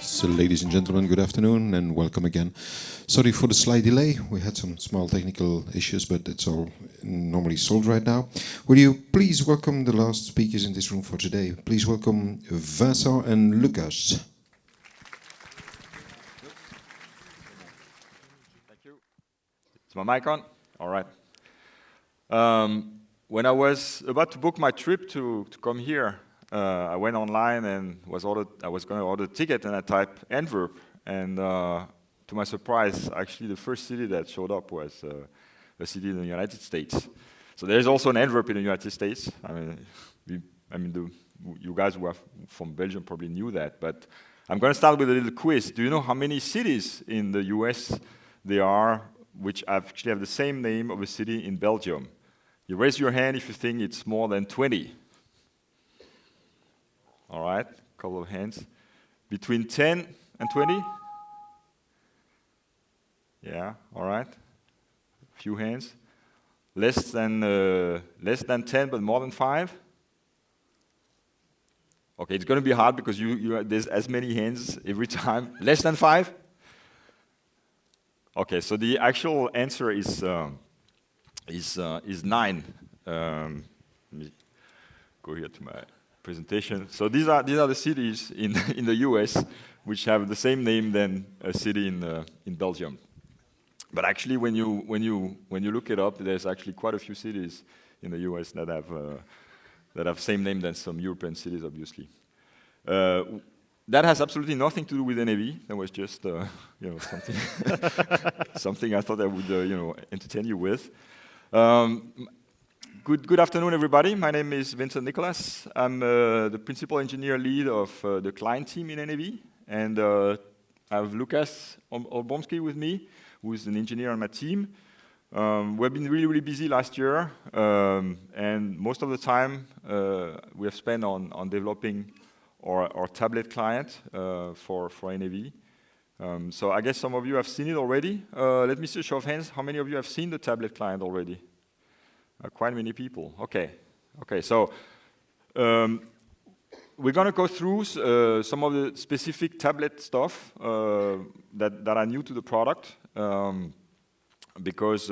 So, ladies and gentlemen, good afternoon and welcome again. Sorry for the slight delay. We had some small technical issues, but it's all normally solved right now. Will you please welcome the last speakers in this room for today? Please welcome Vincent and Lukasz. Thank you. Is my mic on? All right. When I was about to book my trip to come here, I went online and I was going to order a ticket, and I typed Antwerp. And to my surprise, actually, the first city that showed up was a city in the United States. So there's also an Antwerp in the United States. You guys who are from Belgium probably knew that. But I'm going to start with a little quiz. Do you know how many cities in the US there are which actually have the same name of a city in Belgium? You raise your hand if you think it's more than 20. All right, a couple of hands. Between 10 and 20? Yeah, all right. A few hands. Less than 10, but more than 5? Okay, it's going to be hard because there's as many hands every time. Less than 5? Okay, so the actual answer is 9. Let me go here to my presentation. So these are the cities in the US which have the same name than a city in Belgium. But actually, when you look it up, there's actually quite a few cities in the US that have same name than some European cities, obviously. That has absolutely nothing to do with NAV. That was just something something I thought I would entertain you with. Good afternoon, everybody. My name is Vincent Nicolas. I'm the principal engineer lead of the client team in NAV, and I have Lukasz Olbromski with me, who is an engineer on my team. We've been really busy last year, and most of the time we have spent on developing our tablet client for NAV. So I guess some of you have seen it already. Let me see a show of hands. How many of you have seen the tablet client already? Quite many people. Okay. So we're going to go through some of the specific tablet stuff that are new to the product, because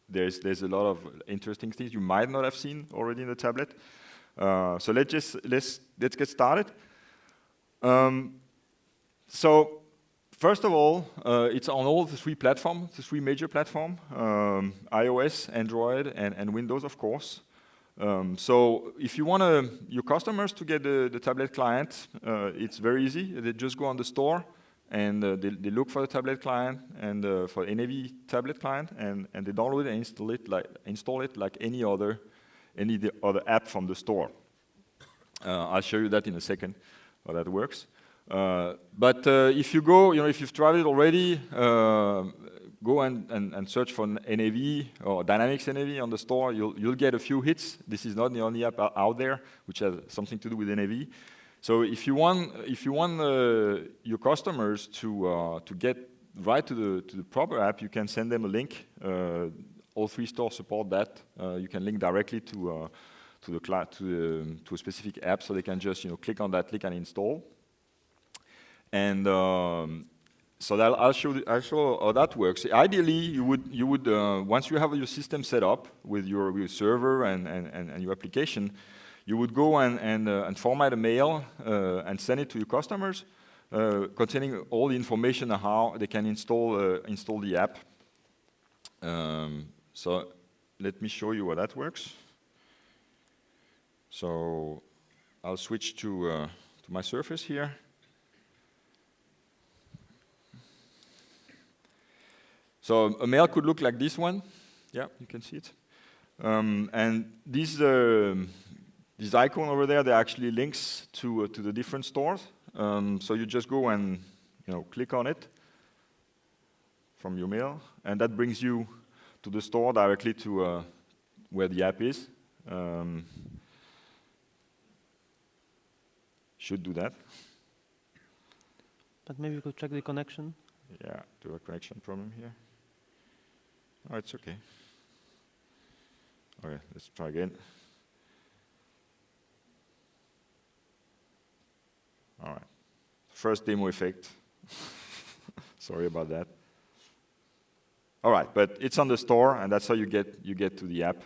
there's a lot of interesting things you might not have seen already in the tablet. So let's get started. So first of all, it's on all the three platforms, the three major platforms, iOS, Android, and Windows, of course. So if you want your customers to get the tablet client, it's very easy. They just go on the store, and they look for the tablet client and for NAV tablet client, and they download it and install it like any other app from the store. I'll show you that in a second, how that works. But if you go, if you've tried it already, go and search for NAV or Dynamics NAV on the store. You'll get a few hits. This is not the only app out there which has something to do with NAV. So if you want your customers to get right to the proper app, you can send them a link. All three stores support that. You can link directly to a specific app, so they can just click on that, click and install. And so I'll show how that works. Ideally, you would once you have your system set up with your server and your application, you would go and format a mail and send it to your customers, containing all the information on how they can install the app. So let me show you how that works. So I'll switch to my Surface here. So a mail could look like this one. Yeah, you can see it. And this icon over there, they're actually links to the different stores. So you just go and click on it from your mail, and that brings you to the store directly to where the app is. Should do that. But maybe you could check the connection. Yeah, do a connection problem here. Oh, it's okay. Okay, let's try again. All right, first demo effect. Sorry about that. All right, but it's on the store, and that's how you get to the app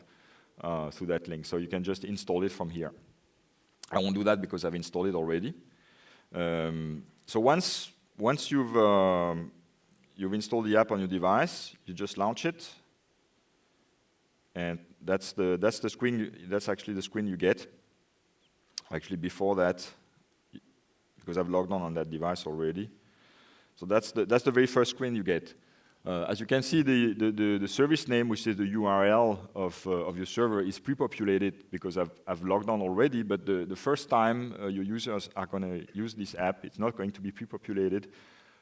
through that link. So you can just install it from here. I won't do that because I've installed it already. So once you've installed the app on your device, you just launch it, and that's the screen. That's actually the screen you get. Actually, before that, because I've logged on that device already. So that's the very first screen you get. As you can see, the service name, which is the URL of your server, is pre-populated because I've logged on already. But the first time your users are going to use this app, it's not going to be pre-populated.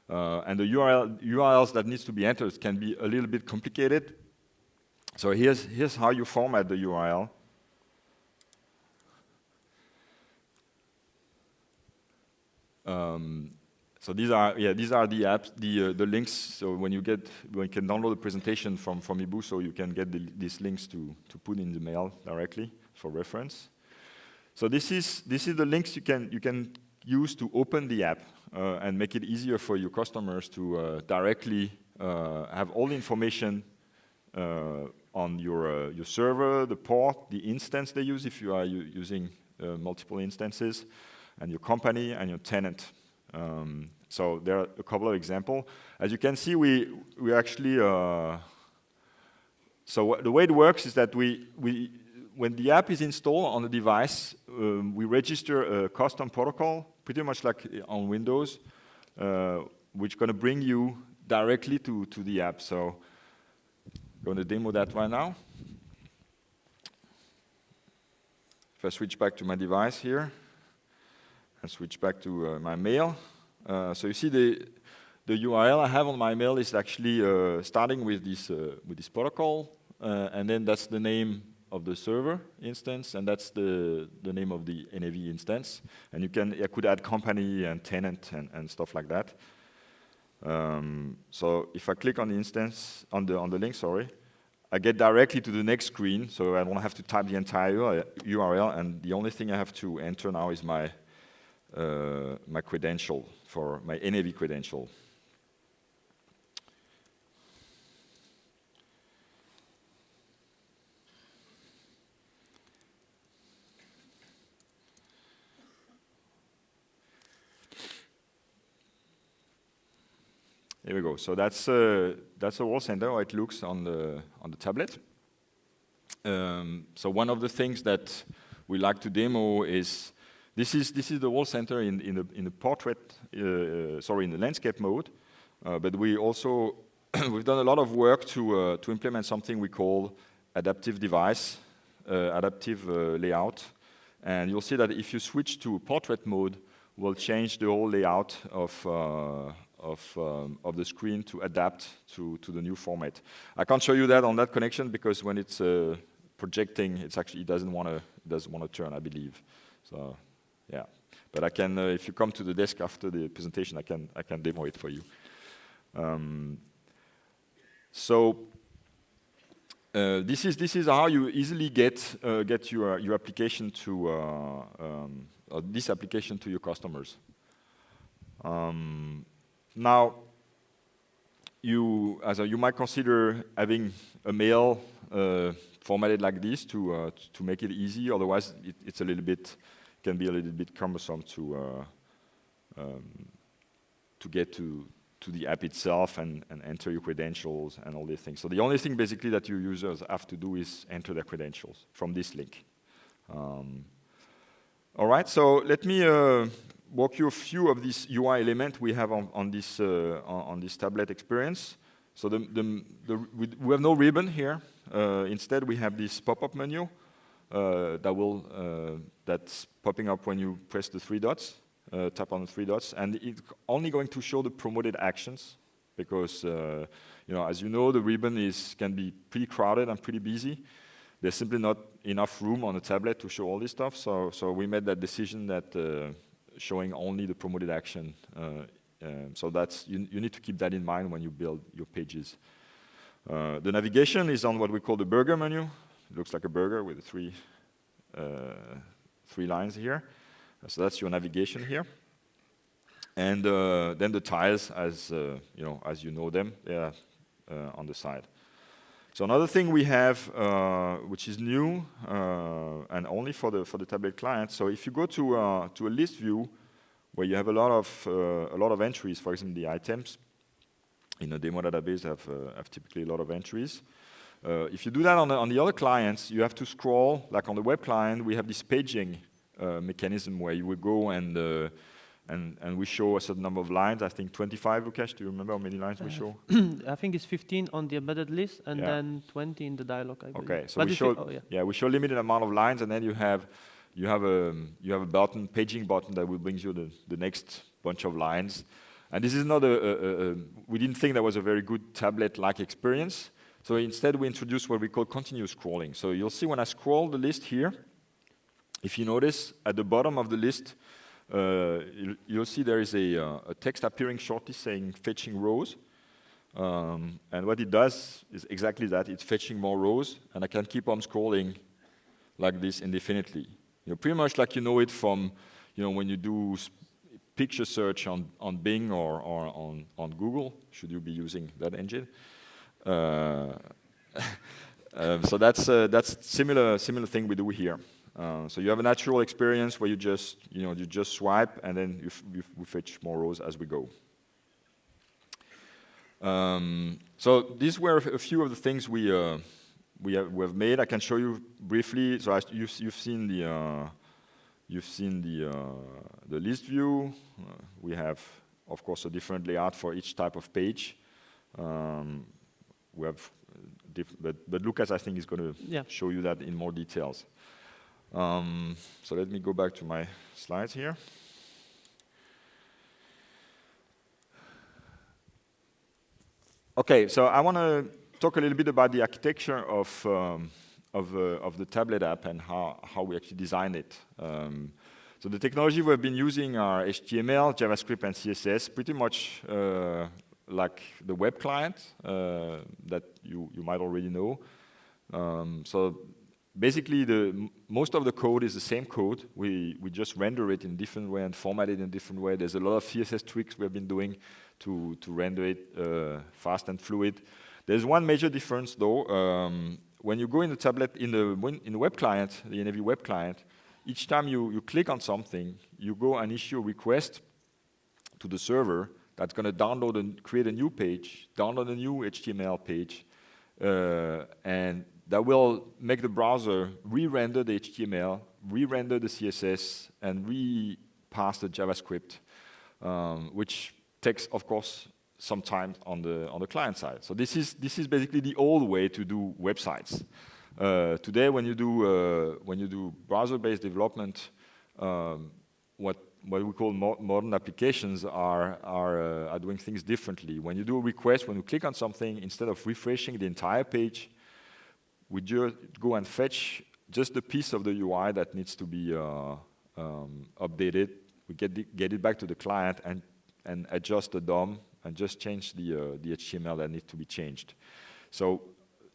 And the URLs that needs to be entered can be a little bit complicated. So here's how you format the URL. So these are the apps, the links. So when you can download the presentation from mibuso, you can get these links to put in the mail directly for reference. So this is the links you can use to open the app and make it easier for your customers to directly have all the information on your server, the port, the instance they use if you are using multiple instances, and your company and your tenant. So there are a couple of examples. As you can see, we actually so the way it works is that when the app is installed on the device, we register a custom protocol, pretty much like on Windows, which is going to bring you directly to the app. So I'm going to demo that right now. If I switch back to my device here, and switch back to my mail. So you see the URL I have on my mail is actually starting with this protocol, and then that's the name of the server instance, and that's the name of the NAV instance. And I could add company and tenant and stuff like that. So if I click on the instance on the link, sorry, I get directly to the next screen, so I don't have to type the entire URL, and the only thing I have to enter now is my credential, for my NAV credential. Here we go. So that's the wall center, how it looks on the tablet. So one of the things that we like to demo is this is the wall center in the portrait, in the landscape mode. But we also we've done a lot of work to implement something we call adaptive device, adaptive layout. And you'll see that if you switch to portrait mode, we'll change the whole layout of the screen to adapt to the new format. I can't show you that on that connection because when it's projecting, it doesn't want to turn, I believe. So yeah, but I can if you come to the desk after the presentation, I can demo it for you. This is how you easily get your application to this application to your customers. Now, you might consider having a mail formatted like this to make it easy. Otherwise, it's can be a little bit cumbersome to get to the app itself and enter your credentials and all these things. So the only thing basically that your users have to do is enter their credentials from this link. All right, so let me walk you a few of these UI elements we have on this tablet experience. So we have no ribbon here. Instead, we have this pop-up menu that's popping up when you press the three dots. Tap on the three dots, and it's only going to show the promoted actions because, as you know, the ribbon can be pretty crowded and pretty busy. There's simply not enough room on the tablet to show all this stuff. So we made that decision that showing only the promoted action. So that's you need to keep that in mind when you build your pages. The navigation is on what we call the burger menu. It looks like a burger with three lines here. So that's your navigation here. And then the tiles, as you know them, they are on the side. So another thing we have, which is new and only for the tablet client. So if you go to a list view where you have a lot of entries, for example, the items in a demo database have typically a lot of entries. If you do that on the other clients, you have to scroll. Like on the web client, we have this paging mechanism where you will go and we show a certain number of lines. I think 25, Lukasz, do you remember how many lines we show? I think it's 15 on the embedded list and then 20 in the dialog, I believe. Okay, so we show limited amount of lines, and then you have a button, paging button, that will bring you the next bunch of lines. And this is not we didn't think that was a very good tablet-like experience. So instead we introduced what we call continuous scrolling. So you'll see when I scroll the list here, if you notice at the bottom of the list, you'll see there is a text appearing shortly saying fetching rows. And what it does is exactly that. It's fetching more rows, and I can keep on scrolling like this indefinitely. Pretty much like you know it from when you do picture search on Bing or on Google, should you be using that engine. So that's similar thing we do here. So you have a natural experience where you just swipe, and then we fetch more rows as we go. So these were a few of the things we have made. I can show you briefly. So you've seen the list view. We have, of course, a different layout for each type of page. We have, but Lukasz, I think, is going to show you that in more details. So let me go back to my slides here. Okay, so I want to talk a little bit about the architecture of the tablet app and how we actually designed it. So the technology we've been using are HTML, JavaScript, and CSS, pretty much like the web client that you might already know. So basically, most of the code is the same code. We just render it in a different way and format it in a different way. There's a lot of CSS tricks we've been doing to render it fast and fluid. There's one major difference, though. When you go in the tablet, in the web client, the NAV web client, each time you click on something, you go and issue a request to the server that's going to download and create a new page, download a new HTML page, and that will make the browser re-render the HTML, re-render the CSS, and re-pass the JavaScript, which takes, of course, some time on the client side. So this is basically the old way to do websites. Today, when you do browser-based development, what we call modern applications are doing things differently. When you do a request, when you click on something, instead of refreshing the entire page, we just go and fetch just the piece of the UI that needs to be updated. We get it back to the client and adjust the DOM and just change the HTML that needs to be changed. So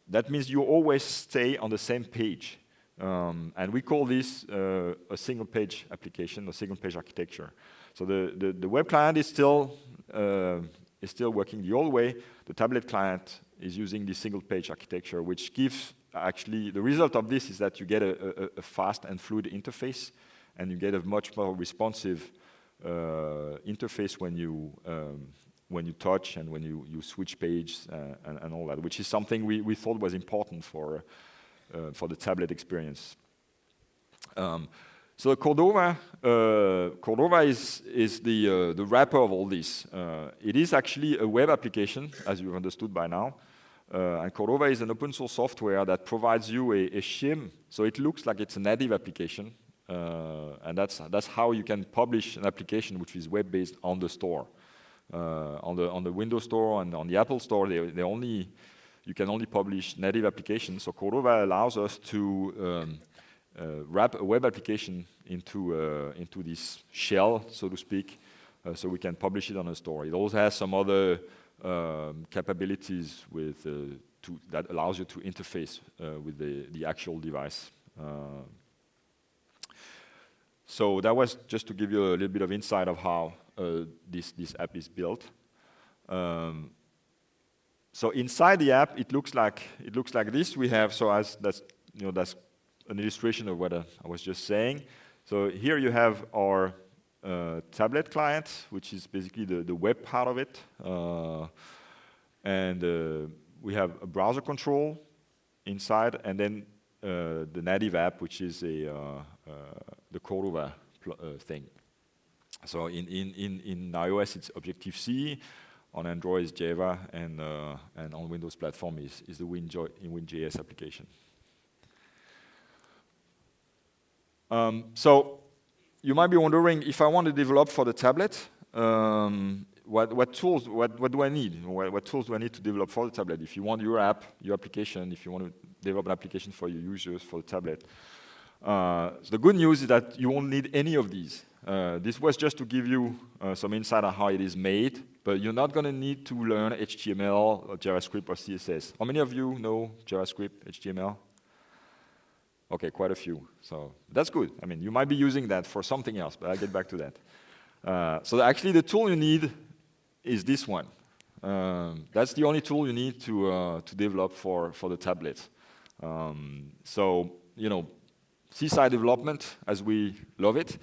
that means you always stay on the same page. And we call this a single page application, a single page architecture. So the web client is still working the old way. The tablet client is using the single page architecture, which gives actually the result of this is that you get a fast and fluid interface, and you get a much more responsive interface when you touch and when you switch pages and all that, which is something we thought was important for the tablet experience. So Cordova is the wrapper of all this. It is actually a web application, as you've understood by now. And Cordova is an open source software that provides you a shim, so it looks like it's a native application, and that's how you can publish an application which is web-based on the store. On the Windows Store and on the Apple Store, you can only publish native applications. So Cordova allows us to wrap a web application into this shell, so to speak, so we can publish it on a store. It also has some other capabilities that allows you to interface with the actual device. So that was just to give you a little bit of insight of how this app is built. So inside the app, it looks like this. We have that's an illustration of what I was just saying. So here you have our tablet client, which is basically the web part of it, and we have a browser control inside, and then the native app, which is the Cordova thing. So in iOS it's Objective-C, on Android is Java, and on Windows platform is the WinJS application. So you might be wondering, if I want to develop for the tablet, what tools, what do I need? What tools do I need to develop for the tablet? If you want your app, your application, if you want to develop an application for your users for the tablet. So the good news is that you won't need any of these. This was just to give you some insight on how it is made, but you're not going to need to learn HTML or JavaScript or CSS. How many of you know JavaScript, HTML? Okay, quite a few. So that's good. I mean, you might be using that for something else, but I'll get back to that. So actually, the tool you need is this one. That's the only tool you need to develop for the tablet. So, you know, seaside development, as we love it.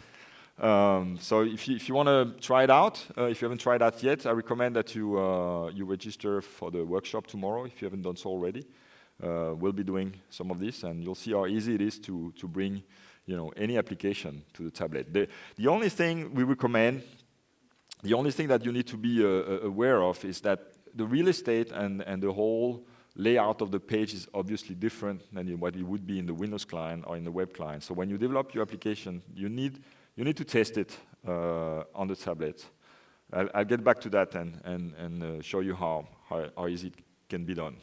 So if you want to try it out, if you haven't tried that yet, I recommend that you register for the workshop tomorrow if you haven't done so already. We'll be doing some of this, and you'll see how easy it is to bring, you know, any application to the tablet. The only thing we recommend, the only thing that you need to be aware of is that the real estate and the whole layout of the page is obviously different than what it would be in the Windows client or in the web client. So when you develop your application, you need to test it on the tablet. I'll get back to that and show you how easy it can be done.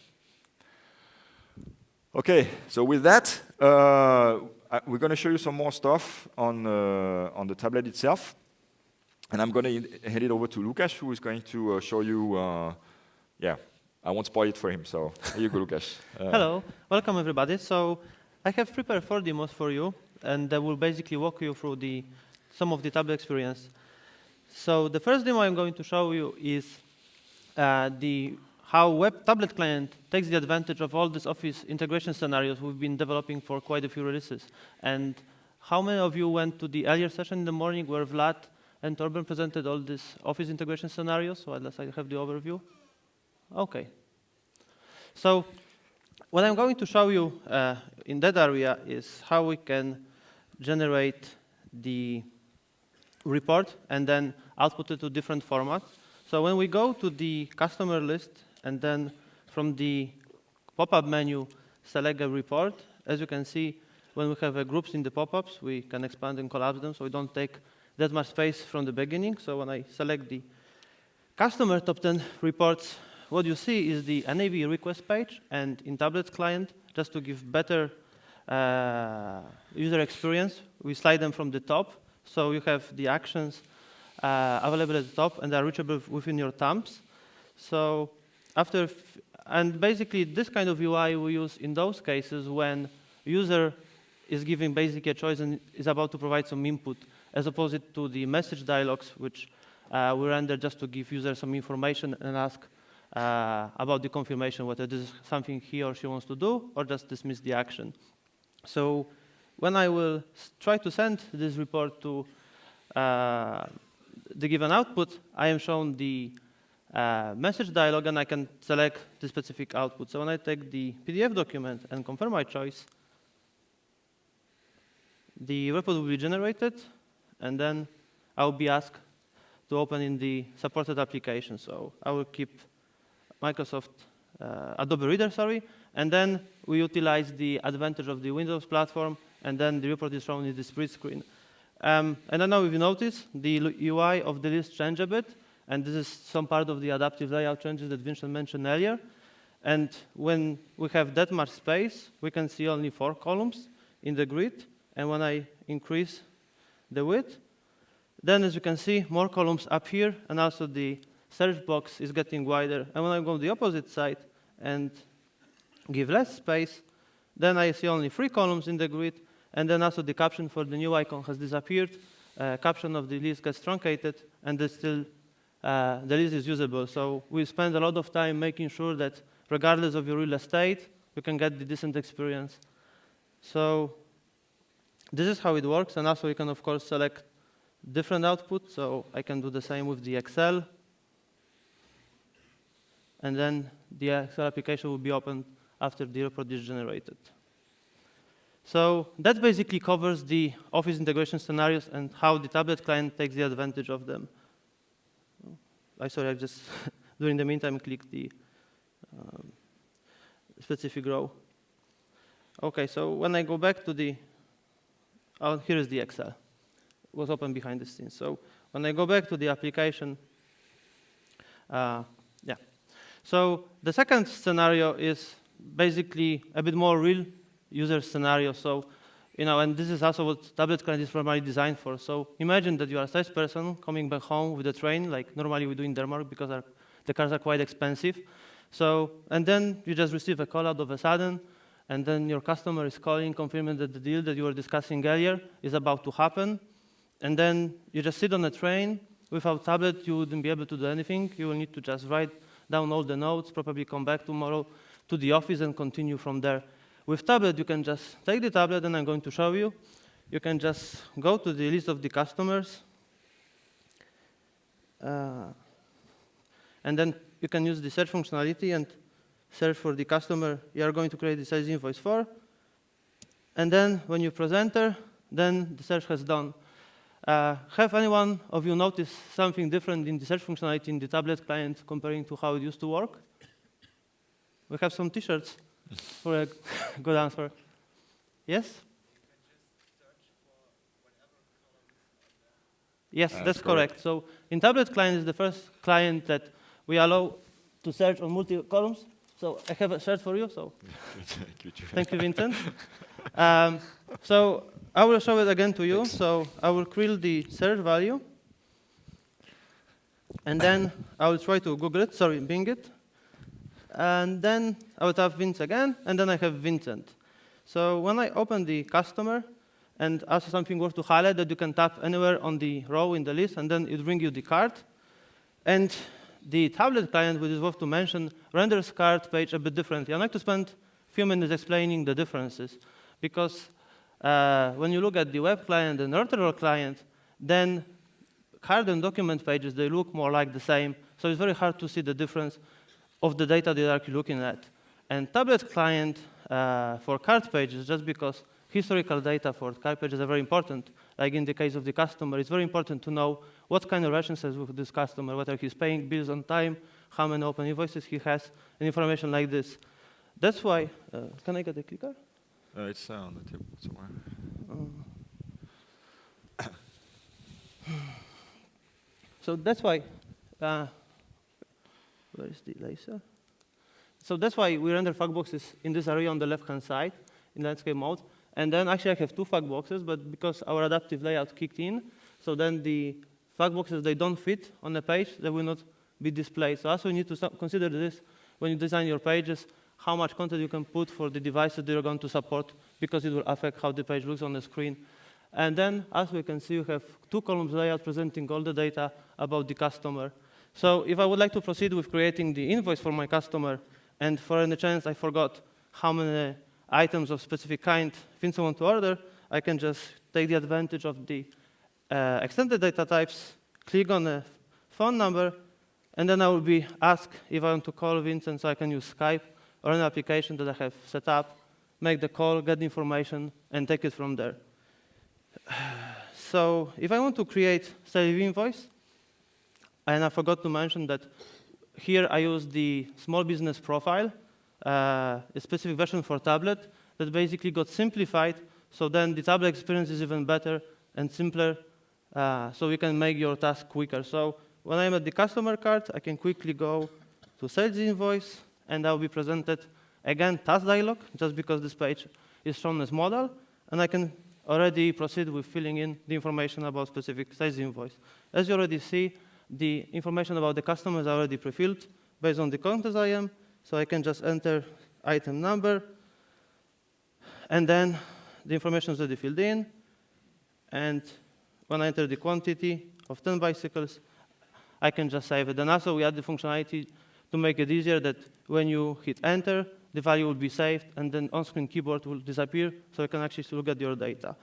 Okay, so with that, we're going to show you some more stuff on the tablet itself. And I'm going to hand it over to Lukasz, who is going to show you, I won't spoil it for him, so here you go, Lukasz. Hello, welcome everybody. So I have prepared 4 demos for you, and I will basically walk you through some of the tablet experience. So the first demo I'm going to show you is how web tablet client takes the advantage of all these Office integration scenarios we've been developing for quite a few releases. And how many of you went to the earlier session in the morning where Vlad and Torben presented all these Office integration scenarios? So unless I have the overview. Okay. So what I'm going to show you in that area is how we can generate the report and then output it to different formats. So when we go to the customer list and then from the pop-up menu select a report, as you can see, when we have groups in the pop-ups, we can expand and collapse them so we don't take that much space from the beginning. So when I select the customer top 10 reports, what you see is the NAV request page, and in tablet client, just to give better user experience, we slide them from the top. So you have the actions available at the top, and they are reachable within your thumbs. So and basically this kind of UI we use in those cases when user is giving basically a choice and is about to provide some input, as opposed to the message dialogues, which we render just to give user some information and ask about the confirmation, whether this is something he or she wants to do, or just dismiss the action. So when I will try to send this report to the given output, I am shown the message dialog, and I can select the specific output. So when I take the PDF document and confirm my choice, the report will be generated, and then I will be asked to open in the supported application. So I will keep Adobe Reader, and then we utilize the advantage of the Windows platform, and then the report is shown in the split screen. And I don't know if you notice, the UI of the list changed a bit, and this is some part of the adaptive layout changes that Vincent mentioned earlier. And when we have that much space, we can see only 4 columns in the grid, and when I increase the width, then as you can see, more columns up here, and also the search box is getting wider. And when I go to the opposite side and give less space, then I see only 3 columns in the grid, and then also the caption for the new icon has disappeared, caption of the list gets truncated, and it's still the list is usable. So we spend a lot of time making sure that regardless of your real estate, you can get the decent experience. So this is how it works, and also you can, of course, select different outputs. So I can do the same with the Excel. And then the Excel application will be opened after the report is generated. So that basically covers the Office integration scenarios and how the tablet client takes the advantage of them. I just, during the meantime, clicked the specific row. OK, so when I go back to the, here is the Excel. It was open behind the scenes. So when I go back to the application, yeah. So the second scenario is basically a bit more real user scenario. So, and this is also what tablet client is primarily designed for. So imagine that you are a salesperson coming back home with a train, like normally we do in Denmark because the cars are quite expensive. So, and then you just receive a call out of a sudden, and then your customer is calling, confirming that the deal that you were discussing earlier is about to happen. And then you just sit on a train. Without tablet, you wouldn't be able to do anything. You will need to just write down all the notes, probably come back tomorrow to the office and continue from there. With tablet, you can just take the tablet, and I'm going to show you. You can just go to the list of the customers. And then you can use the search functionality and search for the customer you are going to create the sales invoice for. And then when you press enter, then the search has done. Have anyone of you noticed something different in the search functionality in the tablet client comparing to how it used to work? We have some T-shirts for a good answer. Yes? Yes, that's correct. So in tablet client is the first client that we allow to search on multi-columns. So I have a search for you. So thank you, Vincent. So I will show it again to you. So I will create the search value. And then I will try to Google it, Bing it. And then I will have Vince again, and then I have Vincent. So when I open the customer, and also something worth to highlight that you can tap anywhere on the row in the list, and then it brings you the card. And the tablet client, which is worth to mention, renders card page a bit differently. I'd like to spend a few minutes explaining the differences, because when you look at the web client and the Airtable client, then card and document pages, they look more like the same. So it's very hard to see the difference of the data that you're actually looking at. And tablet client for card pages, just because historical data for card pages are very important, like in the case of the customer, it's very important to know what kind of references with this customer, whether he's paying bills on time, how many open invoices he has, and information like this. That's why, can I get the clicker? It's on the table somewhere. So that's why, where is the laser? So that's why we render fact boxes in this area on the left-hand side in landscape mode. And then actually I have two fact boxes, but because our adaptive layout kicked in, so then the fact boxes, they don't fit on the page, they will not be displayed. So also you need to consider this when you design your pages, how much content you can put for the devices that you're going to support, because it will affect how the page looks on the screen. And then, as we can see, you have two columns layout presenting all the data about the customer. So if I would like to proceed with creating the invoice for my customer, and for any chance I forgot how many items of specific kind Vincent want to order, I can just take the advantage of the extended data types, click on a phone number, and then I will be asked if I want to call Vincent, so I can use Skype or an application that I have set up, make the call, get the information, and take it from there. So if I want to create sales invoice, and I forgot to mention that here I use the small business profile, a specific version for tablet that basically got simplified, so then the tablet experience is even better and simpler, so you can make your task quicker. So when I'm at the customer card, I can quickly go to sales invoice, and I'll be presented, again, task dialog, just because this page is shown as model, and I can already proceed with filling in the information about specific sales invoice. As you already see, the information about the customer is already pre-filled based on the context I am, so I can just enter item number, and then the information is already filled in, and when I enter the quantity of 10 bicycles, I can just save it. And also, we add the functionality to make it easier that when you hit enter, the value will be saved, and then on-screen keyboard will disappear, so you can actually look at your data.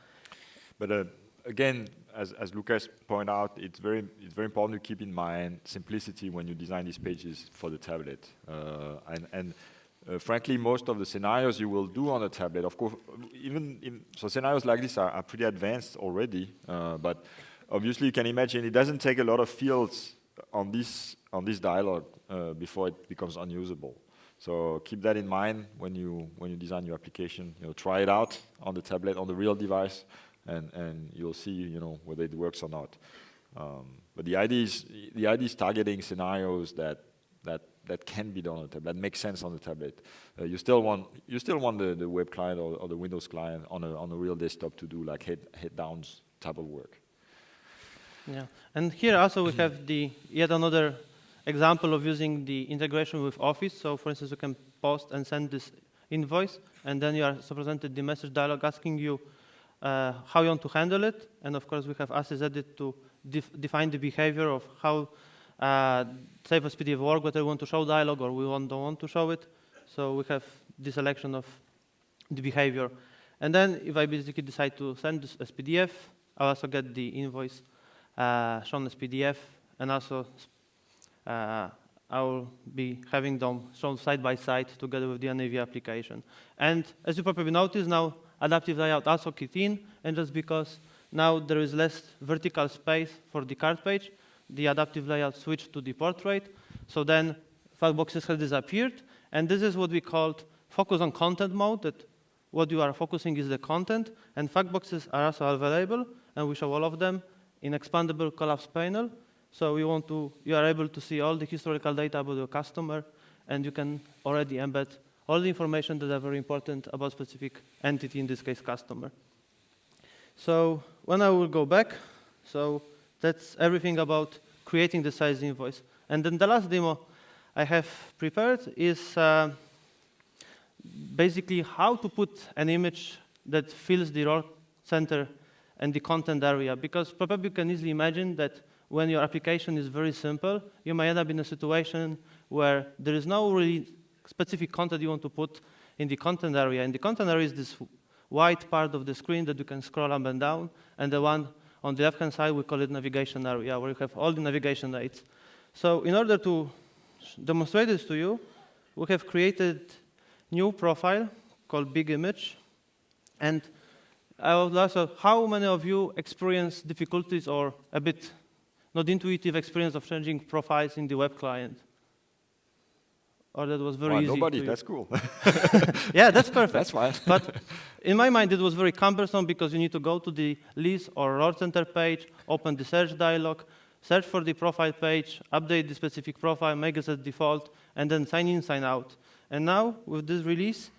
But again, as Lukasz pointed out, it's very important to keep in mind simplicity when you design these pages for the tablet. Frankly, most of the scenarios you will do on a tablet, of course, so scenarios like this are pretty advanced already, but obviously you can imagine it doesn't take a lot of fields on this dialog before it becomes unusable. So keep that in mind when you design your application. Try it out on the tablet, on the real device, and you'll see whether it works or not. But the idea is targeting scenarios that can be done on the tablet, that make sense on the tablet. You still want the web client or the Windows client on a real desktop to do like head downs type of work. Yeah, and here also we have yet another example of using the integration with Office. So for instance, you can post and send this invoice, and then you are presented the message dialog asking you how you want to handle it. And of course, we have assets added to define the behavior of how save as PDF work, whether we want to show dialog or we don't want to show it. So we have the selection of the behavior. And then if I basically decide to send this as PDF, I'll also get the invoice shown as PDF, and also I will be having them shown side by side together with the NAV application. And as you probably noticed, now adaptive layout also kicked in, and just because now there is less vertical space for the card page, the adaptive layout switched to the portrait. So then fact boxes have disappeared, and this is what we called focus on content mode, that what you are focusing is the content, and fact boxes are also available, and we show all of them in expandable collapse panel. So you are able to see all the historical data about your customer, and you can already embed all the information that are very important about specific entity, in this case, customer. So when I will go back, so that's everything about creating the size invoice. And then the last demo I have prepared is basically how to put an image that fills the role center and the content area. Because probably you can easily imagine that when your application is very simple, you might end up in a situation where there is no really specific content you want to put in the content area. And the content area is this white part of the screen that you can scroll up and down. And the one on the left-hand side, we call it navigation area, where you have all the navigation aids. So in order to demonstrate this to you, we have created new profile called Big Image. And I would also, how many of you experience difficulties or a bit not intuitive experience of changing profiles in the web client? Or that was very easy? Nobody, that's cool. Yeah, that's perfect. That's fine. But in my mind, it was very cumbersome because you need to go to the list or role center page, open the search dialog, search for the profile page, update the specific profile, make it as default, and then sign in, sign out. And now, with this release,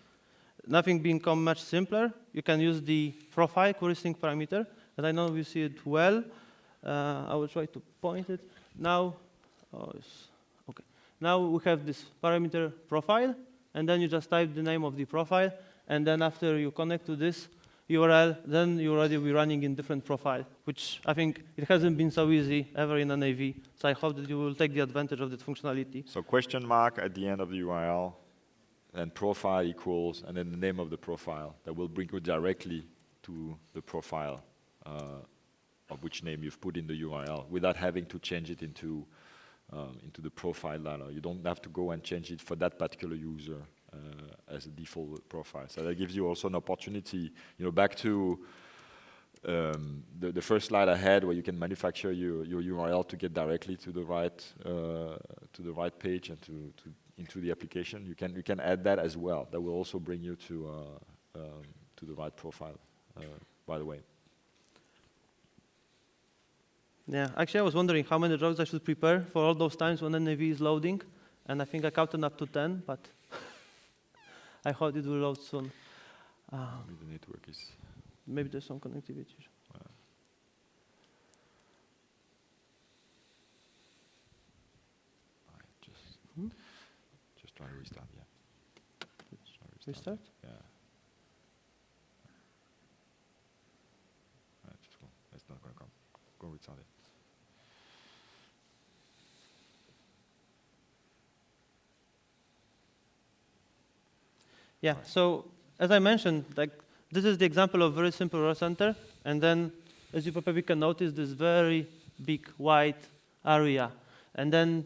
nothing become much simpler. You can use the profile query sync parameter, and I know you see it well. I will try to point it. Now, okay. Now we have this parameter profile, and then you just type the name of the profile, and then after you connect to this URL, then you already be running in different profile, which I think it hasn't been so easy ever in NAV. So I hope that you will take the advantage of that functionality. So question mark at the end of the URL, and profile equals, and then the name of the profile. That will bring you directly to the profile of which name you've put in the URL without having to change it into the profile ladder. You don't have to go and change it for that particular user as a default profile. So that gives you also an opportunity, back to the first slide I had, where you can manufacture your URL to get directly to the right page and into the application. You can add that as well. That will also bring you to the right profile, by the way. Yeah, actually I was wondering how many jobs I should prepare for all those times when NAV is loading, and I think I counted up to 10, but I hope it will load soon. Maybe the network is... Maybe there's some connectivity. Just try to restart, yeah. Restart? Yeah. Just go. It's not going to come. go retarded. Yeah, so as I mentioned, like this is the example of very simple error center, and then as you probably can notice, this very big white area. And then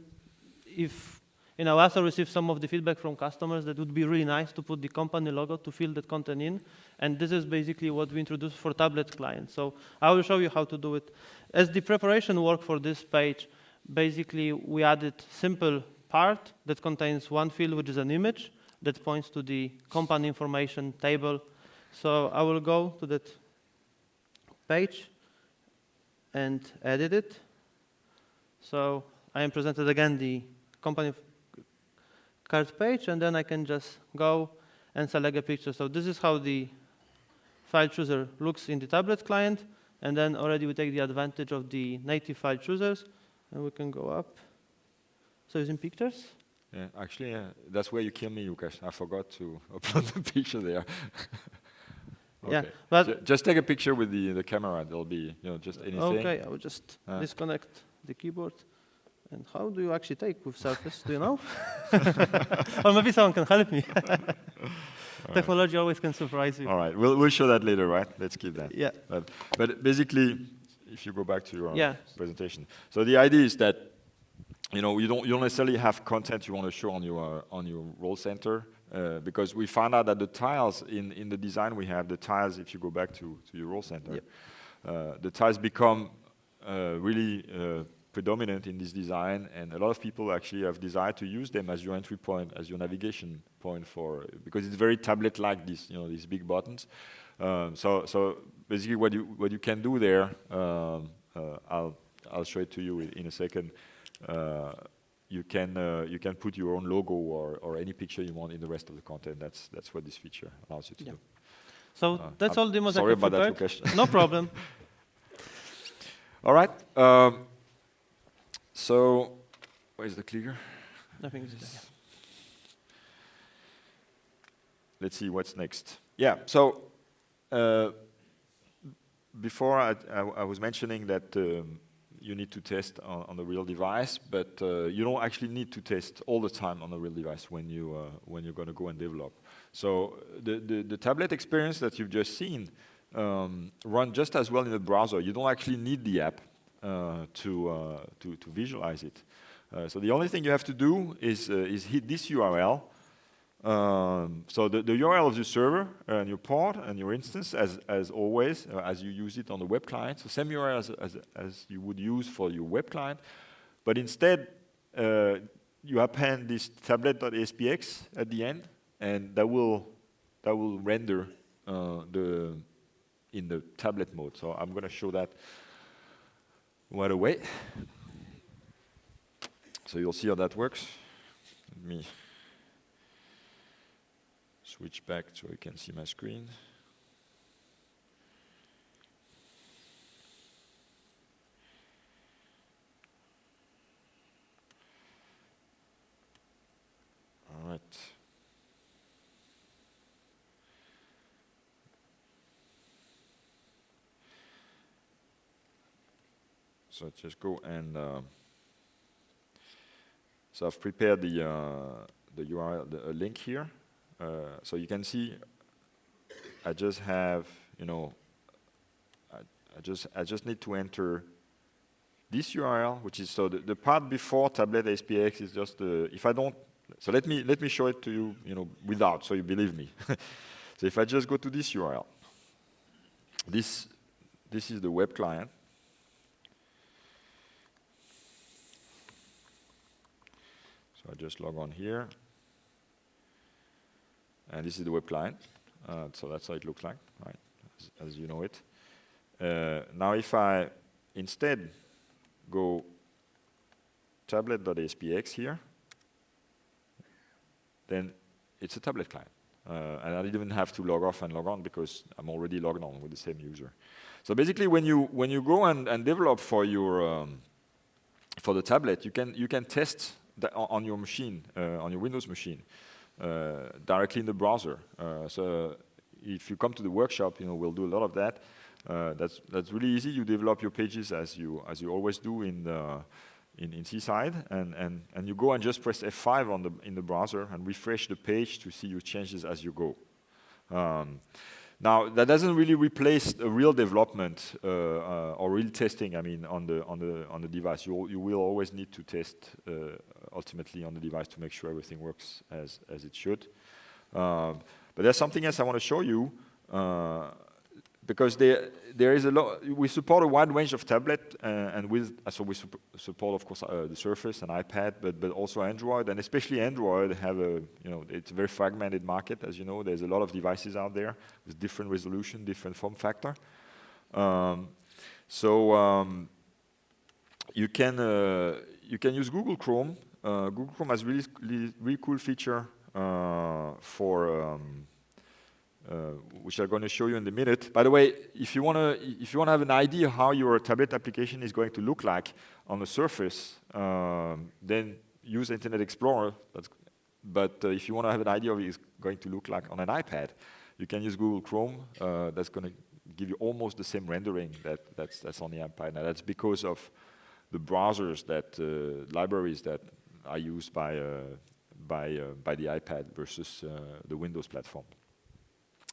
if I also received some of the feedback from customers that would be really nice to put the company logo to fill that content in. And this is basically what we introduced for tablet clients. So I will show you how to do it. As the preparation work for this page, basically we added simple part that contains one field, which is an image that points to the company information table. So I will go to that page and edit it. So I am presented again the company card page, and then I can just go and select a picture. So this is how the file chooser looks in the tablet client, and then already we take the advantage of the native file choosers, and we can go up. So using pictures. Yeah, actually, that's where you kill me, Lukasz. I forgot to upload the picture there. Okay. Yeah, but just take a picture with the camera. There'll be, just anything. Okay, I will just disconnect the keyboard. And how do you actually take with Surface? Do you know? Or maybe someone can help me. Technology always can surprise you. All right, we'll show that later, right? Let's keep that. Yeah. But basically, if you go back to your presentation. So the idea is that you don't necessarily have content you want to show on your role center because we found out that the tiles in the design we have, the tiles, if you go back to your role center, the tiles become really predominant in this design, and a lot of people actually have desired to use them as your entry point, as your navigation point because it's very tablet-like, these big buttons. So basically, what you can do there, I'll show it to you in a second. You can put your own logo or any picture you want in the rest of the content. That's what this feature allows you to do. So that's all demos I sorry could about prepare. that, Lukasz. No problem. All right. So where's the clicker? Nothing is there. Let's see what's next. Yeah. So before I was mentioning that you need to test on the real device, but you don't actually need to test all the time on the real device when you're going to go and develop. So the tablet experience that you've just seen run just as well in the browser. You don't actually need the app to visualize it. So the only thing you have to do is hit this URL. So the URL of your server and your port and your instance, as always, as you use it on the web client. So same URL as you would use for your web client, but instead you append this tablet.aspx at the end, and that will render in the tablet mode. So I'm going to show that right away. So you'll see how that works. Let me switch back so you can see my screen. All right. So just go and so I've prepared the URL, the link here. So you can see, I just have, I just need to enter this URL, which is so the part before tablet SPX is just if I don't. So let me show it to you, without, so you believe me. So if I just go to this URL, this is the web client. So I just log on here. And this is the web client. So that's how it looks like, right, as you know it. Now if I instead go tablet.aspx here, then it's a tablet client. And I didn't even have to log off and log on because I'm already logged on with the same user. So basically when you go and develop for your for the tablet, you can test on your machine, on your Windows machine, directly in the browser. So if you come to the workshop, we'll do a lot of that. That's really easy. You develop your pages as you always do in Seaside, and you go and just press F5 in the browser and refresh the page to see your changes as you go. Now that doesn't really replace a real development or real testing. I mean, on the device, you will always need to test ultimately on the device to make sure everything works as it should. But there's something else I want to show you. Because there is a lot, we support a wide range of tablet, and so we support, of course, the Surface and iPad, but also Android, and especially Android have it's a very fragmented market, as you know. There's a lot of devices out there with different resolution, different form factor. You can use Google Chrome. Google Chrome has really cool feature which I'm going to show you in a minute. By the way, if you want to have an idea how your tablet application is going to look like on the Surface, then use Internet Explorer. But if you want to have an idea of what it's going to look like on an iPad, you can use Google Chrome. That's going to give you almost the same rendering that's on the iPad. Now that's because of the browsers libraries that are used by the iPad versus the Windows platform.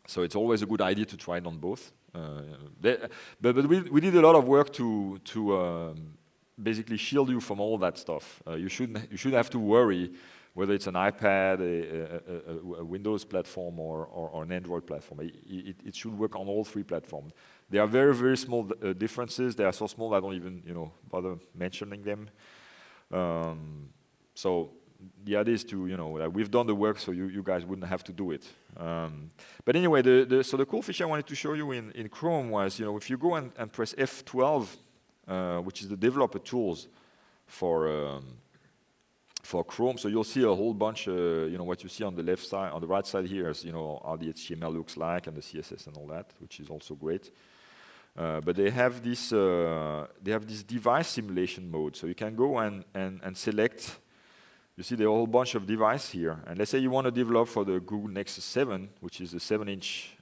So it's always a good idea to try it on both. But we did a lot of work to basically shield you from all that stuff. You shouldn't have to worry whether it's an iPad, a Windows platform, or an Android platform. It should work on all three platforms. There are very, very small differences. They are so small I don't even bother mentioning them. So the idea is to, we've done the work so you guys wouldn't have to do it. But anyway, so the cool feature I wanted to show you in Chrome was, if you go and press F12, which is the developer tools for Chrome, so you'll see a whole bunch, what you see on the left side, on the right side here is, how the HTML looks like and the CSS and all that, which is also great. But they have this device simulation mode, so you can go and select. You see there are a whole bunch of devices here. And let's say you want to develop for the Google Nexus 7, which is a 7-inch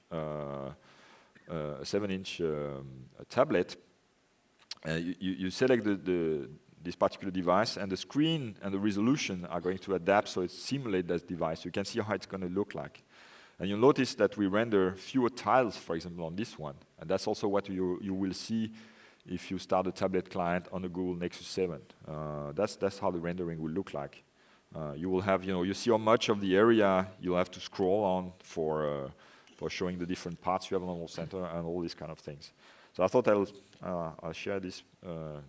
tablet. You select this particular device, and the screen and the resolution are going to adapt so it simulates that device. You can see how it's going to look like. And you'll notice that we render fewer tiles, for example, on this one. And that's also what you will see if you start a tablet client on the Google Nexus 7. That's how the rendering will look like. You will have, you see how much of the area you'll have to scroll on for showing the different parts you have on the whole center and all these kind of things. So I thought I'll share this